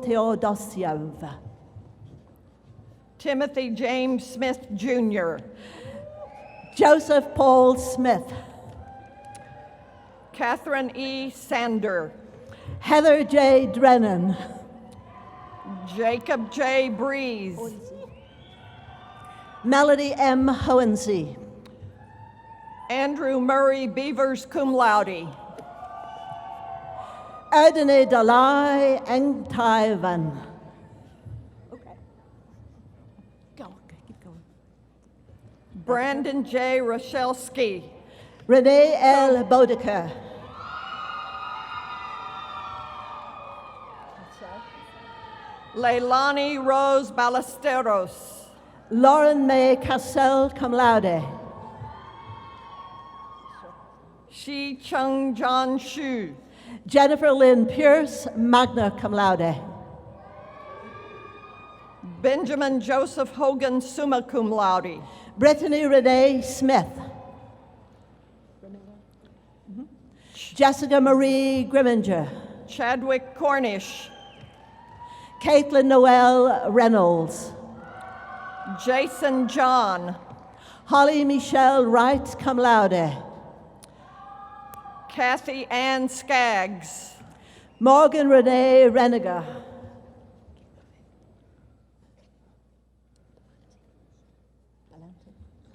Theodosiev. Timothy James Smith, Jr. Joseph Paul Smith. Catherine E. Sander. Heather J. Drennan. Jacob J. Breeze. Melody M. Hohensee. Andrew Murray Beavers, cum laude. Erdene Dalai Engtaivan. Okay. Keep going. Brandon J. Rochelski. Renee L. Bodeker. Leilani Rose Ballesteros. Lauren May Cassell, cum laude. Shi Chung John Shu. Jennifer Lynn Pierce, magna cum laude. Benjamin Joseph Hogan, summa cum laude. Brittany Renee Smith. Jessica Marie Grimminger. Chadwick Cornish. Caitlin Noel Reynolds. Jason John. Holly Michelle Wright, cum laude. Kathy Ann Skaggs. Morgan Renee Reniger.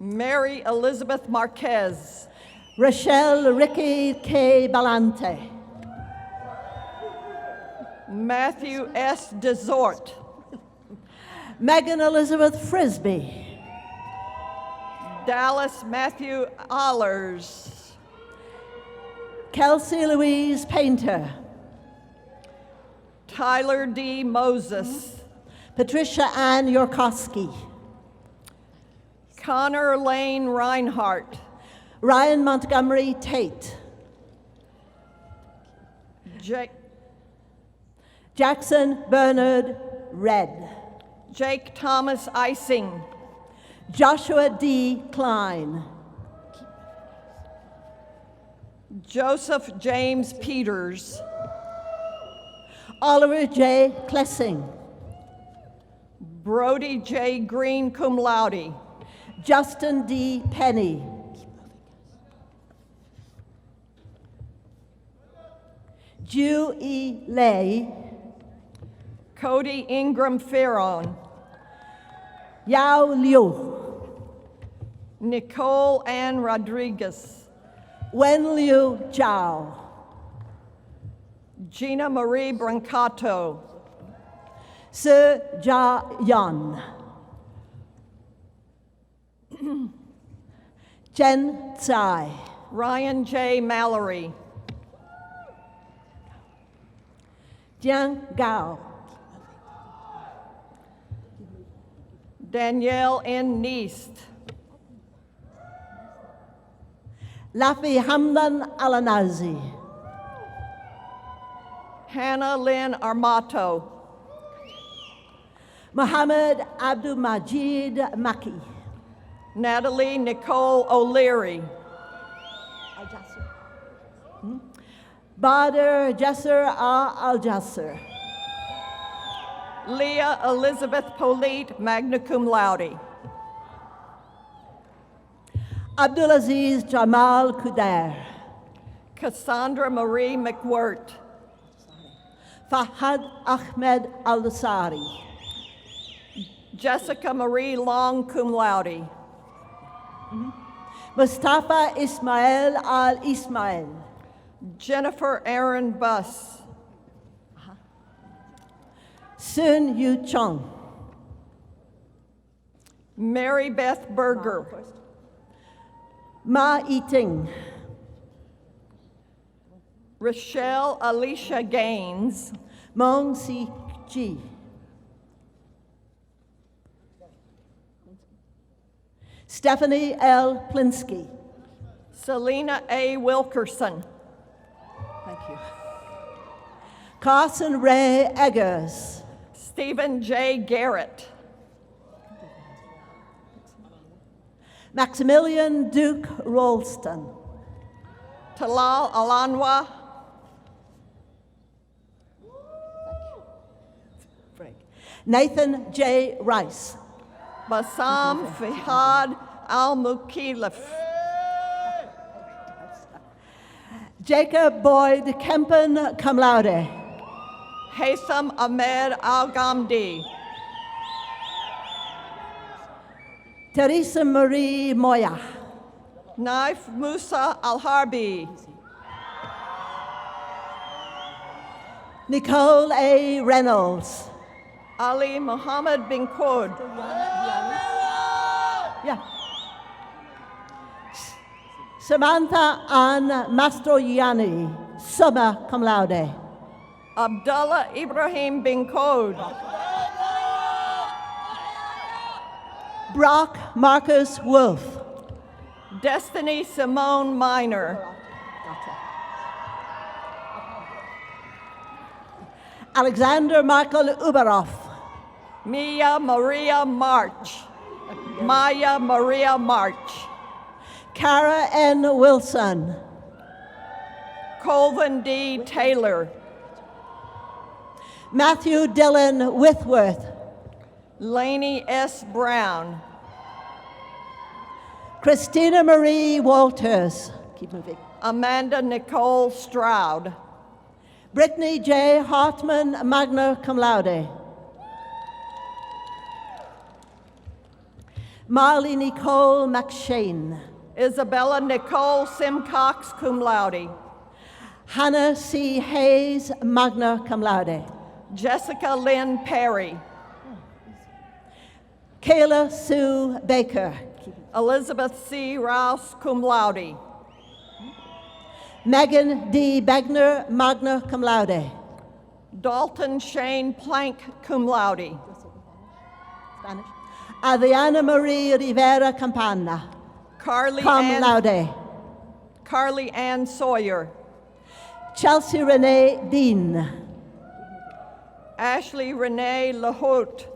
Mary Elizabeth Marquez. Rochelle Ricky K. Balante. Matthew S. Desort. Megan Elizabeth Frisbee. Dallas Matthew Allers. Kelsey Louise Painter. Tyler D. Moses. Patricia Ann Yorkowski. Connor Lane Reinhardt. Ryan Montgomery Tate. Jackson Bernard Red. Jake Thomas Icing. Joshua D. Klein. Joseph James Peters. Oliver J. Klessing. Brody J. Green, cum laude. Justin D. Penny. Ju E. Lay. Cody Ingram Ferron. Yao Liu. Nicole Ann Rodriguez. Wen Liu Zhao. Gina Marie Brancato. Se Ja Yan. Jen Tsai. Ryan J. Mallory. Jiang Gao. Danielle N. Neist. Lafi Hamdan Alanazi. Hannah Lynn Armato. Mohammed Abdul Majid Maki. Natalie Nicole O'Leary. Bader Jasser Al Jasser. Leah Elizabeth Polite, magna cum laude. Abdulaziz Jamal Kudair. Cassandra Marie McWirt. Fahad Ahmed Al-Dasari. Jessica Marie Long, cum laude. Mustafa Ismail Al-Ismail. Jennifer Aaron Buss. Sun Yu Chung. Mary Beth Berger. Ma Eating. Rochelle Alicia Gaines. Mong Si Ji. Stephanie L. Plinsky. Selena A. Wilkerson. Thank you. Carson Ray Eggers. Stephen J. Garrett. Maximilian Duke Rolston. Talal Alanwa. Nathan J. Rice. Bassam Fihad Al-Mukilif. Jacob Boyd Kempen, cum laude. Haitham Ahmed Al-Ghamdi. Teresa Marie Moya. Naif Musa Al-Harbi. Nicole A. Reynolds. Ali Muhammad bin Qod. Yeah. Samantha Ann Mastroianni, summa cum laude. Abdullah Ibrahim bin Qod. Brock Marcus Wolf. Destiny Simone Minor. Alexander Michael Uberoff. Mia Maria March. Maya Maria March. Cara N. Wilson. Colvin D. Taylor. Matthew Dillon Whitworth. Lainey S. Brown. Christina Marie Walters. Keep moving. Amanda Nicole Stroud. Brittany J. Hartman, magna cum laude. Marley Nicole McShane. Isabella Nicole Simcox cum laude. Hannah C. Hayes, magna cum laude. Jessica Lynn Perry. Kayla Sue Baker. Elizabeth C. Rouse cum laude. Megan D. Begner, magna cum laude. Dalton Shane Plank cum laude. Spanish. Adriana Marie Rivera Campana, Carly cum laude. Ann Sawyer. Chelsea Renee Dean. Ashley Renee LaHoute.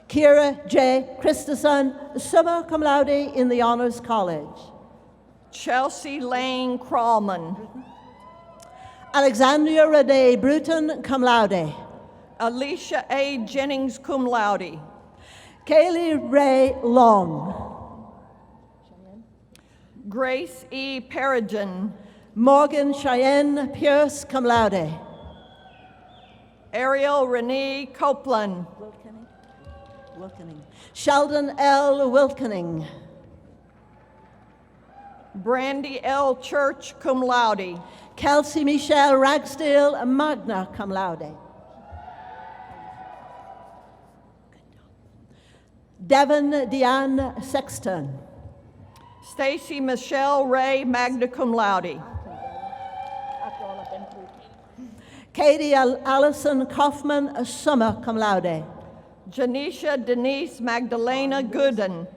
Kira J. Christensen, summa cum laude in the Honors College. Chelsea Lane Crawlman. Alexandria Renee Bruton, cum laude. Alicia A. Jennings cum laude. Kaylee Ray Long. Grace E. Perrigan. Morgan Cheyenne Pierce, cum laude. Ariel Renee Copeland. Wilkening. Sheldon L. Wilkening. Brandy L. Church cum laude. Kelsey Michelle Ragsdale, magna cum laude. Devon Deanne Sexton. Stacy Michelle Ray magna cum laude. Katie Allison Kaufman, summa cum laude. Janisha Denise Magdalena Gooden.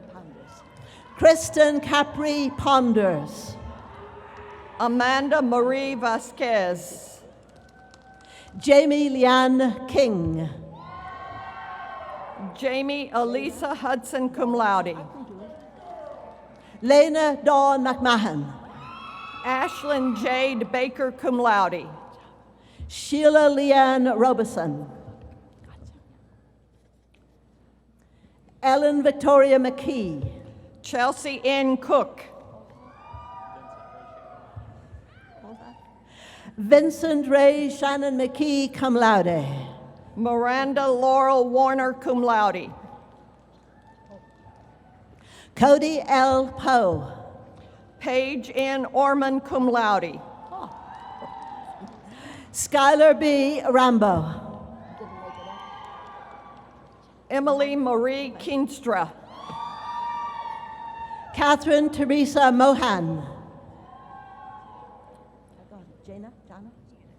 Kristen Capri Ponders. Amanda Marie Vasquez. Jamie Leanne King. Jamie Elisa Hudson cum laude. Lena Dawn McMahon. Ashlyn Jade Baker cum laude. Sheila Leanne Robeson. Ellen Victoria McKee. Chelsea N. Cook. Vincent Ray Shannon McKee, cum laude. Miranda Laurel Warner cum laude. Cody L. Poe. Paige N. Orman cum laude. Skylar B. Rambo. Emily Marie Kinstra. Catherine Teresa Mohan.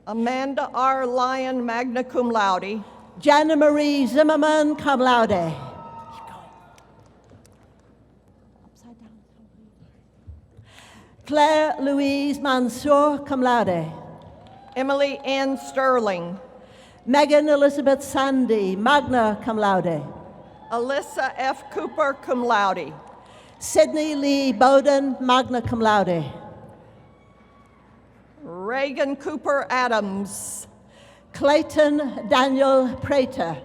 Amanda R. Lyon magna cum laude. Jana Marie Zimmerman, cum laude. Claire Louise Mansour, cum laude. Emily N. Sterling. Megan Elizabeth Sandy, magna cum laude. Alyssa F. Cooper, cum laude. Sydney Lee Bowden, magna cum laude. Reagan Cooper Adams. Clayton Daniel Prater.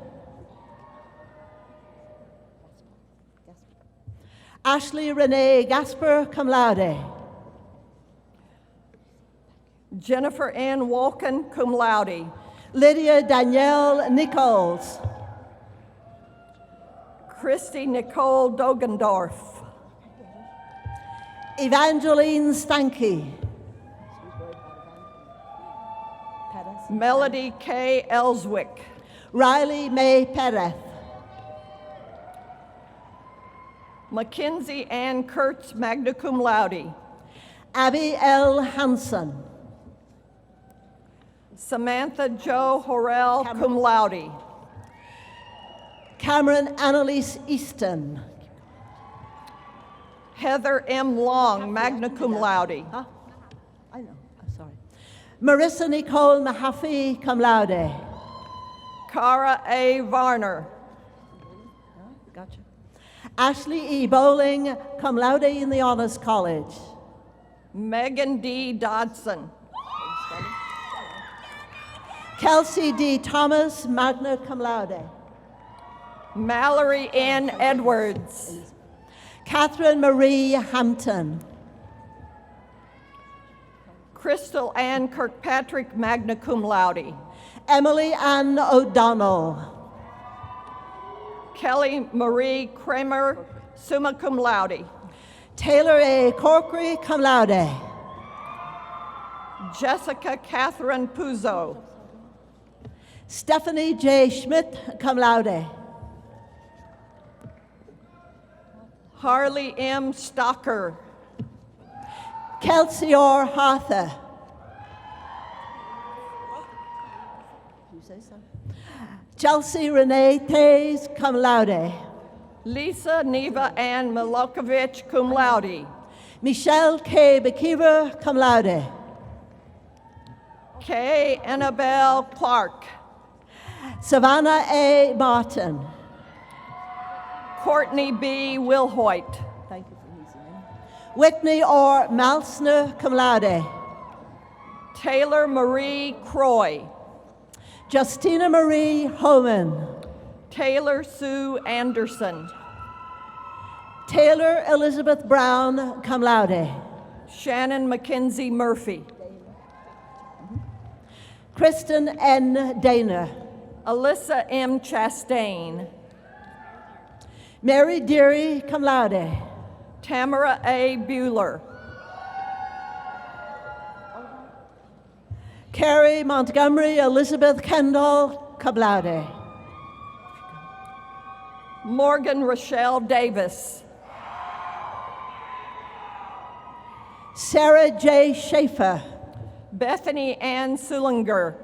Ashley Renee Gasper, cum laude. Jennifer Ann Wolken, cum laude. Lydia Danielle Nichols. Christy Nicole Dogendorf. Evangeline Stanky. Melody K. Ellswick. Riley May Perez. Mackenzie Ann Kurtz, magna cum laude. Abby L. Hanson. Samantha Jo Horrell, cum laude. Cameron Annalise Easton. Heather M. Long, magna cum laude. Huh? I know, I'm sorry. Marissa Nicole Mahaffey, cum laude. Cara A. Varner. Gotcha. Ashley E. Bowling, cum laude in the Honors College. Megan D. Dodson. Kelsey D. Thomas, magna cum laude. Mallory N. Edwards. Catherine Marie Hampton. Crystal Ann Kirkpatrick, magna cum laude. Emily Ann O'Donnell. Kelly Marie Kramer, summa cum laude. Taylor A. Corkery, cum laude. Jessica Catherine Puzo. Stephanie J. Schmidt, cum laude. Harley M. Stocker. Kelsey R. Harther. Chelsea Renee Tays, cum laude. Lisa Neva Ann Milokovic, cum laude. Michelle K. Bakiva, cum laude. Kay Annabelle Clark. Savannah A. Martin. Courtney B. Wilhoit. Thank you for his name. Whitney R. Malsner, cum laude. Taylor Marie Croy. Justina Marie Homan. Taylor Sue Anderson. Taylor Elizabeth Brown, cum laude. Shannon Mackenzie Murphy. Kristen N. Dana. Alyssa M. Chastain. Mary Deary, cum laude. Tamara A. Bueller. Carrie Montgomery Elizabeth Kendall, cum laude. Morgan Rochelle Davis. Sarah J. Schaefer. Bethany Ann Sulinger.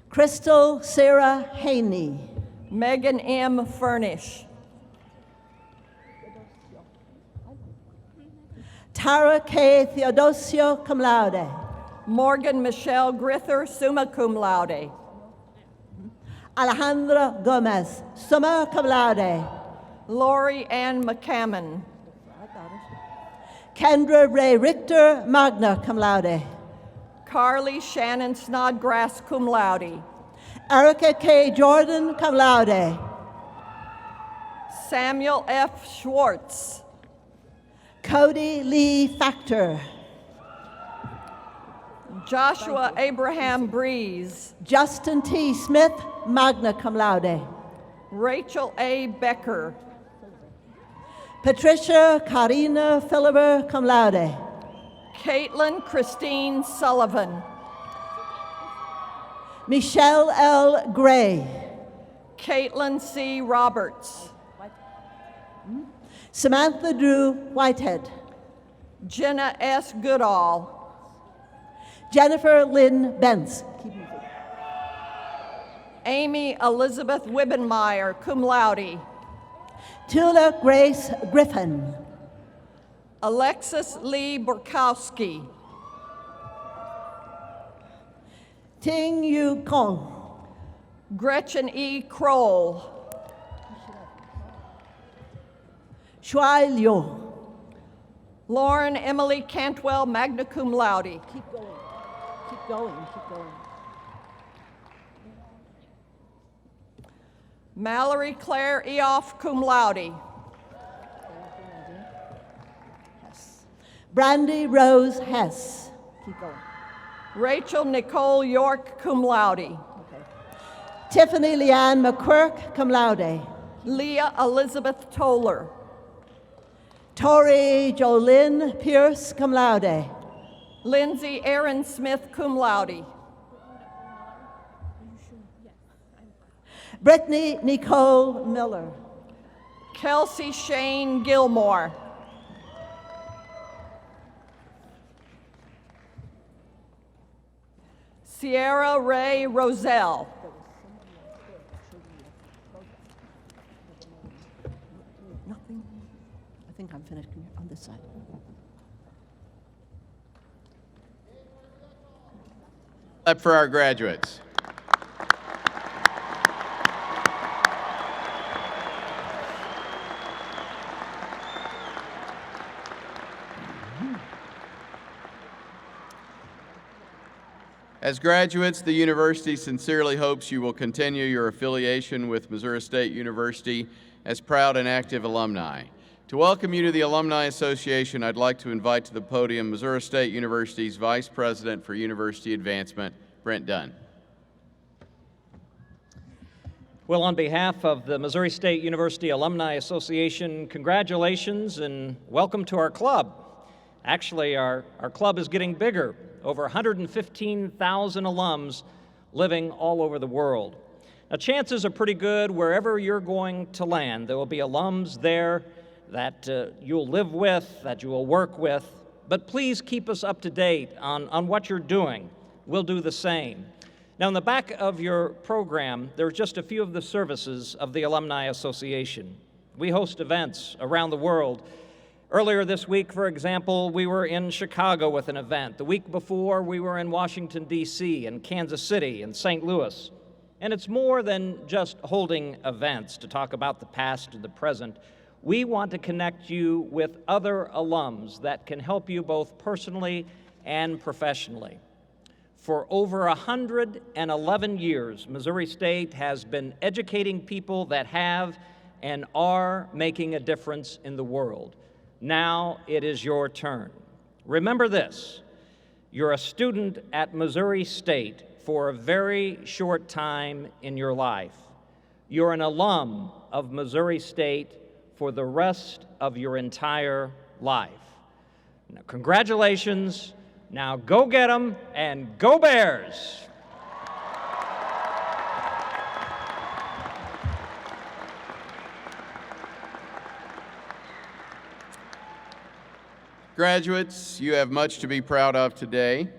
Crystal Sarah Haney. Megan M. Furnish. Tara K. Theodosio, cum laude. Morgan Michelle Grither, summa cum laude. Alejandra Gomez, summa cum laude. Lori Ann McCammon. Kendra Ray Richter, magna cum laude. Carly Shannon Snodgrass, cum laude. Erica K. Jordan, cum laude. Samuel F. Schwartz. Cody Lee Factor. Joshua Abraham Breeze. Justin T. Smith, magna cum laude. Rachel A. Becker. Patricia Karina Philibert, cum laude. Caitlin Christine Sullivan. Michelle L. Gray. Caitlin C. Roberts. Samantha Drew Whitehead. Jenna S. Goodall. Jennifer Lynn Bentz. Amy Elizabeth Wibbenmeyer, cum laude. Tula Grace Griffin. Alexis Lee Burkowski. Ting Yu Kong. Gretchen E. Kroll. Shuai Liu. Lauren Emily Cantwell, magna cum laude. Keep going. Keep going. Keep going. Mallory Claire Eoff, cum laude. Hess. Brandy Rose Hess. Keep going. Rachel Nicole York, cum laude. Okay. Tiffany Leanne McQuirk, cum laude. Leah Elizabeth Toller. Tori Jolynn Pierce, cum laude. Lindsay Aaron Smith, cum laude. Brittany Nicole Miller. Kelsey Shane Gilmore. Sierra Ray Roselle. Nothing. I think I'm finished on this side. Clap for our graduates. As graduates, the university sincerely hopes you will continue your affiliation with Missouri State University as proud and active alumni. To welcome you to the Alumni Association, I'd like to invite to the podium Missouri State University's Vice President for University Advancement, Brent Dunn. Well, on behalf of the Missouri State University Alumni Association, congratulations and welcome to our club. Actually, our club is getting bigger. Over 115,000 alums living all over the world. Now, chances are pretty good wherever you're going to land, there will be alums there that you'll live with, that you will work with, but please keep us up to date on what you're doing. We'll do the same. Now, in the back of your program, there are just a few of the services of the Alumni Association. We host events around the world. Earlier this week, for example, we were in Chicago with an event. The week before, we were in Washington, D.C., and Kansas City, and St. Louis. And it's more than just holding events to talk about the past and the present. We want to connect you with other alums that can help you both personally and professionally. For over 111 years, Missouri State has been educating people that have and are making a difference in the world. Now it is your turn. Remember this, you're a student at Missouri State for a very short time in your life. You're an alum of Missouri State for the rest of your entire life. Now, congratulations. Now go get them and go Bears! Graduates, you have much to be proud of today.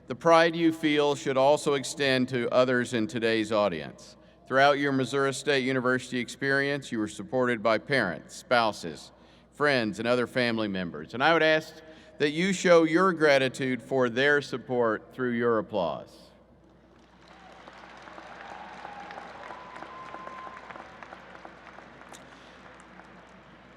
The pride you feel should also extend to others in today's audience. Throughout your Missouri State University experience, you were supported by parents, spouses, friends, and other family members. And I would ask that you show your gratitude for their support through your applause.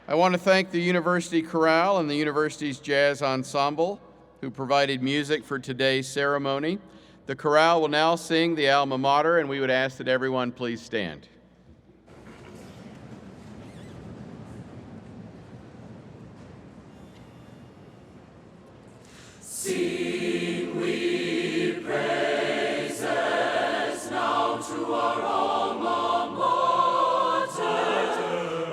I want to thank the University Chorale and the university's jazz ensemble who provided music for today's ceremony. The chorale will now sing the alma mater, and we would ask that everyone please stand. Sing we praises now to our alma mater.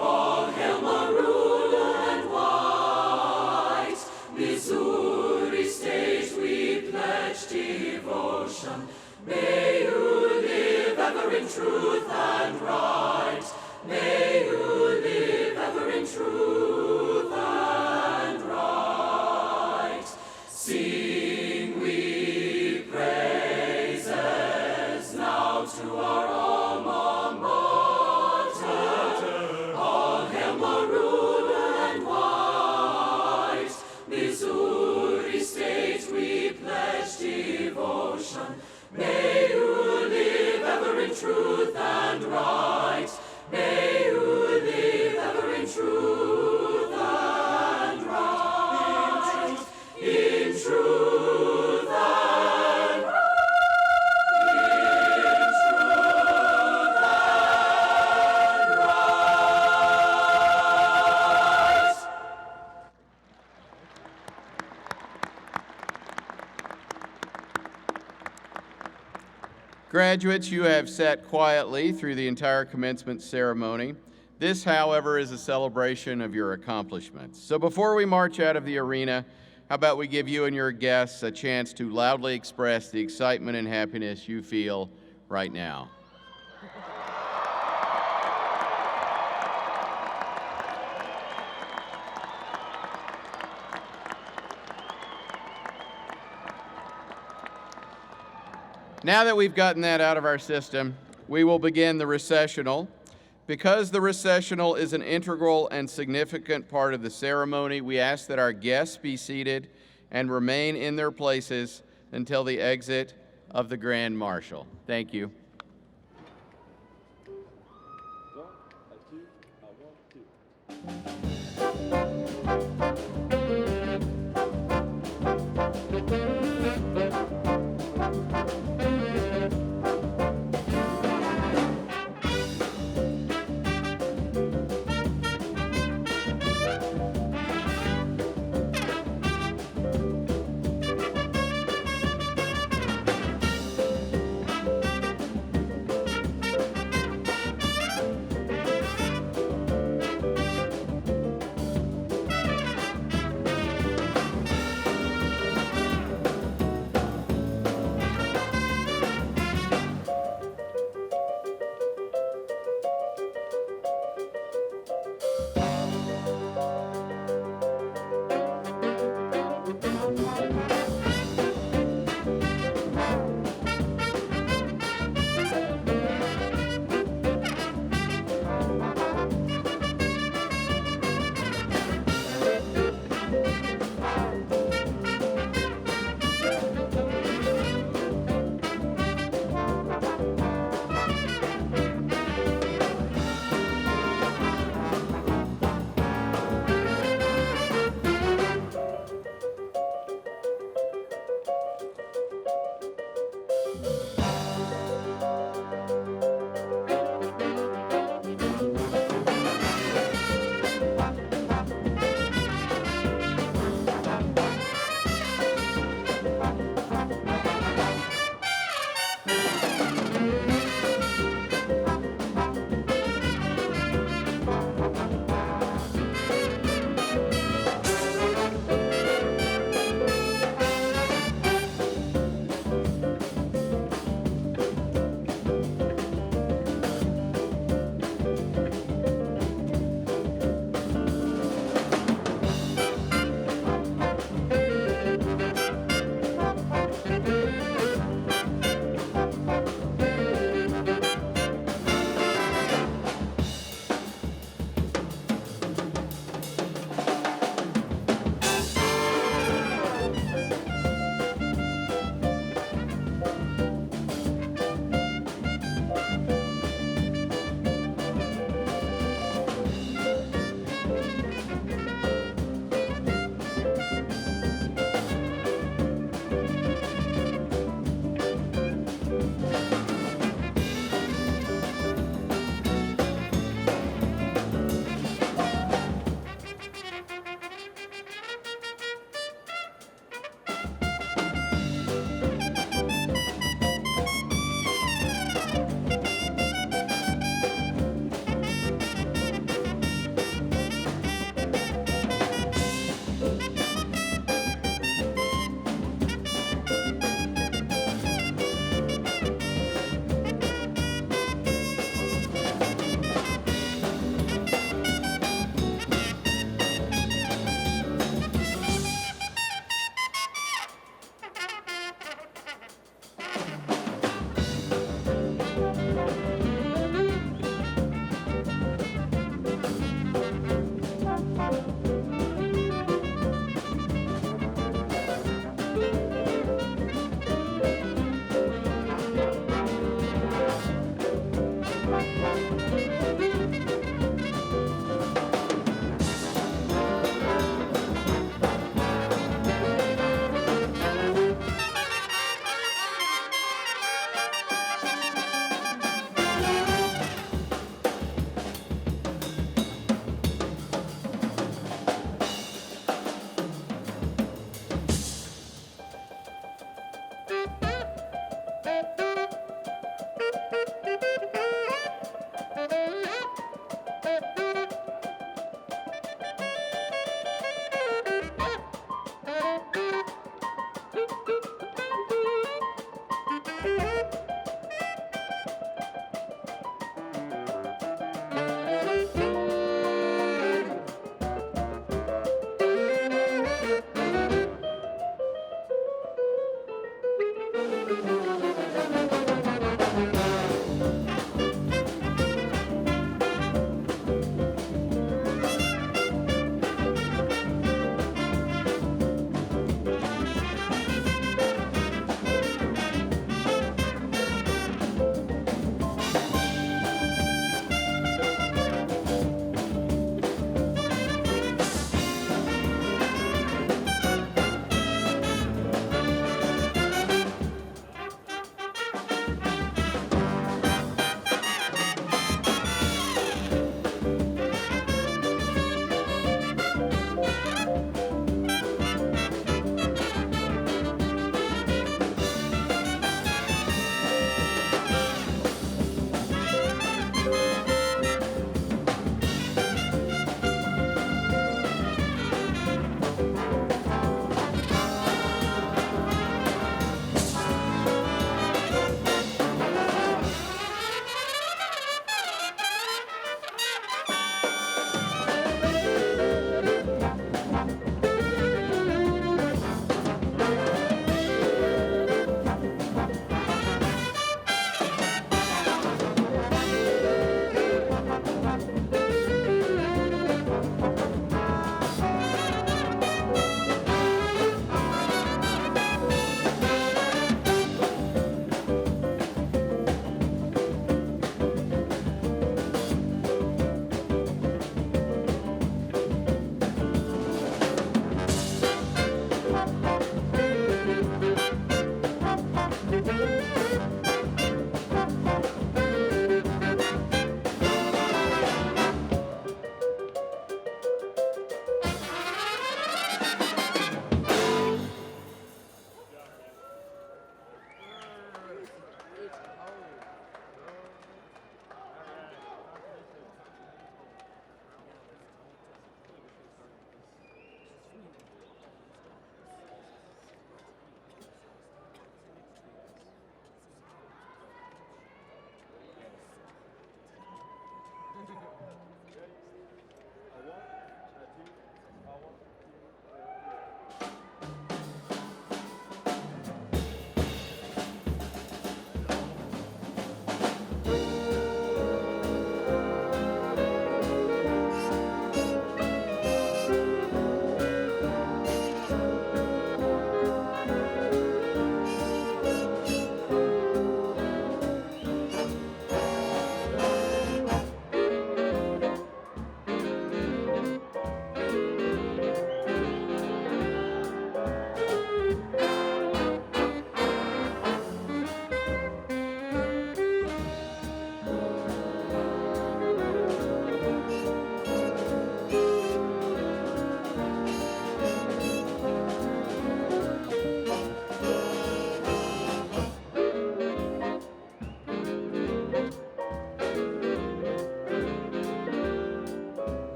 All hail maroon and white. Missouri State we pledge devotion. May you live ever in truth and right. May you live ever in truth and right. Sing we praises now to our alma mater. All hail maroon and white. Missouri State we pledge devotion. May in truth and right. May you live ever in truth and right. In truth and right. Graduates, you have sat quietly through the entire commencement ceremony. This, however, is a celebration of your accomplishments. So before we march out of the arena, how about we give you and your guests a chance to loudly express the excitement and happiness you feel right now. Now that we've gotten that out of our system, we will begin the recessional. Because the recessional is an integral and significant part of the ceremony, we ask that our guests be seated and remain in their places until the exit of the Grand Marshal. Thank you. 1, 2, 1, 2.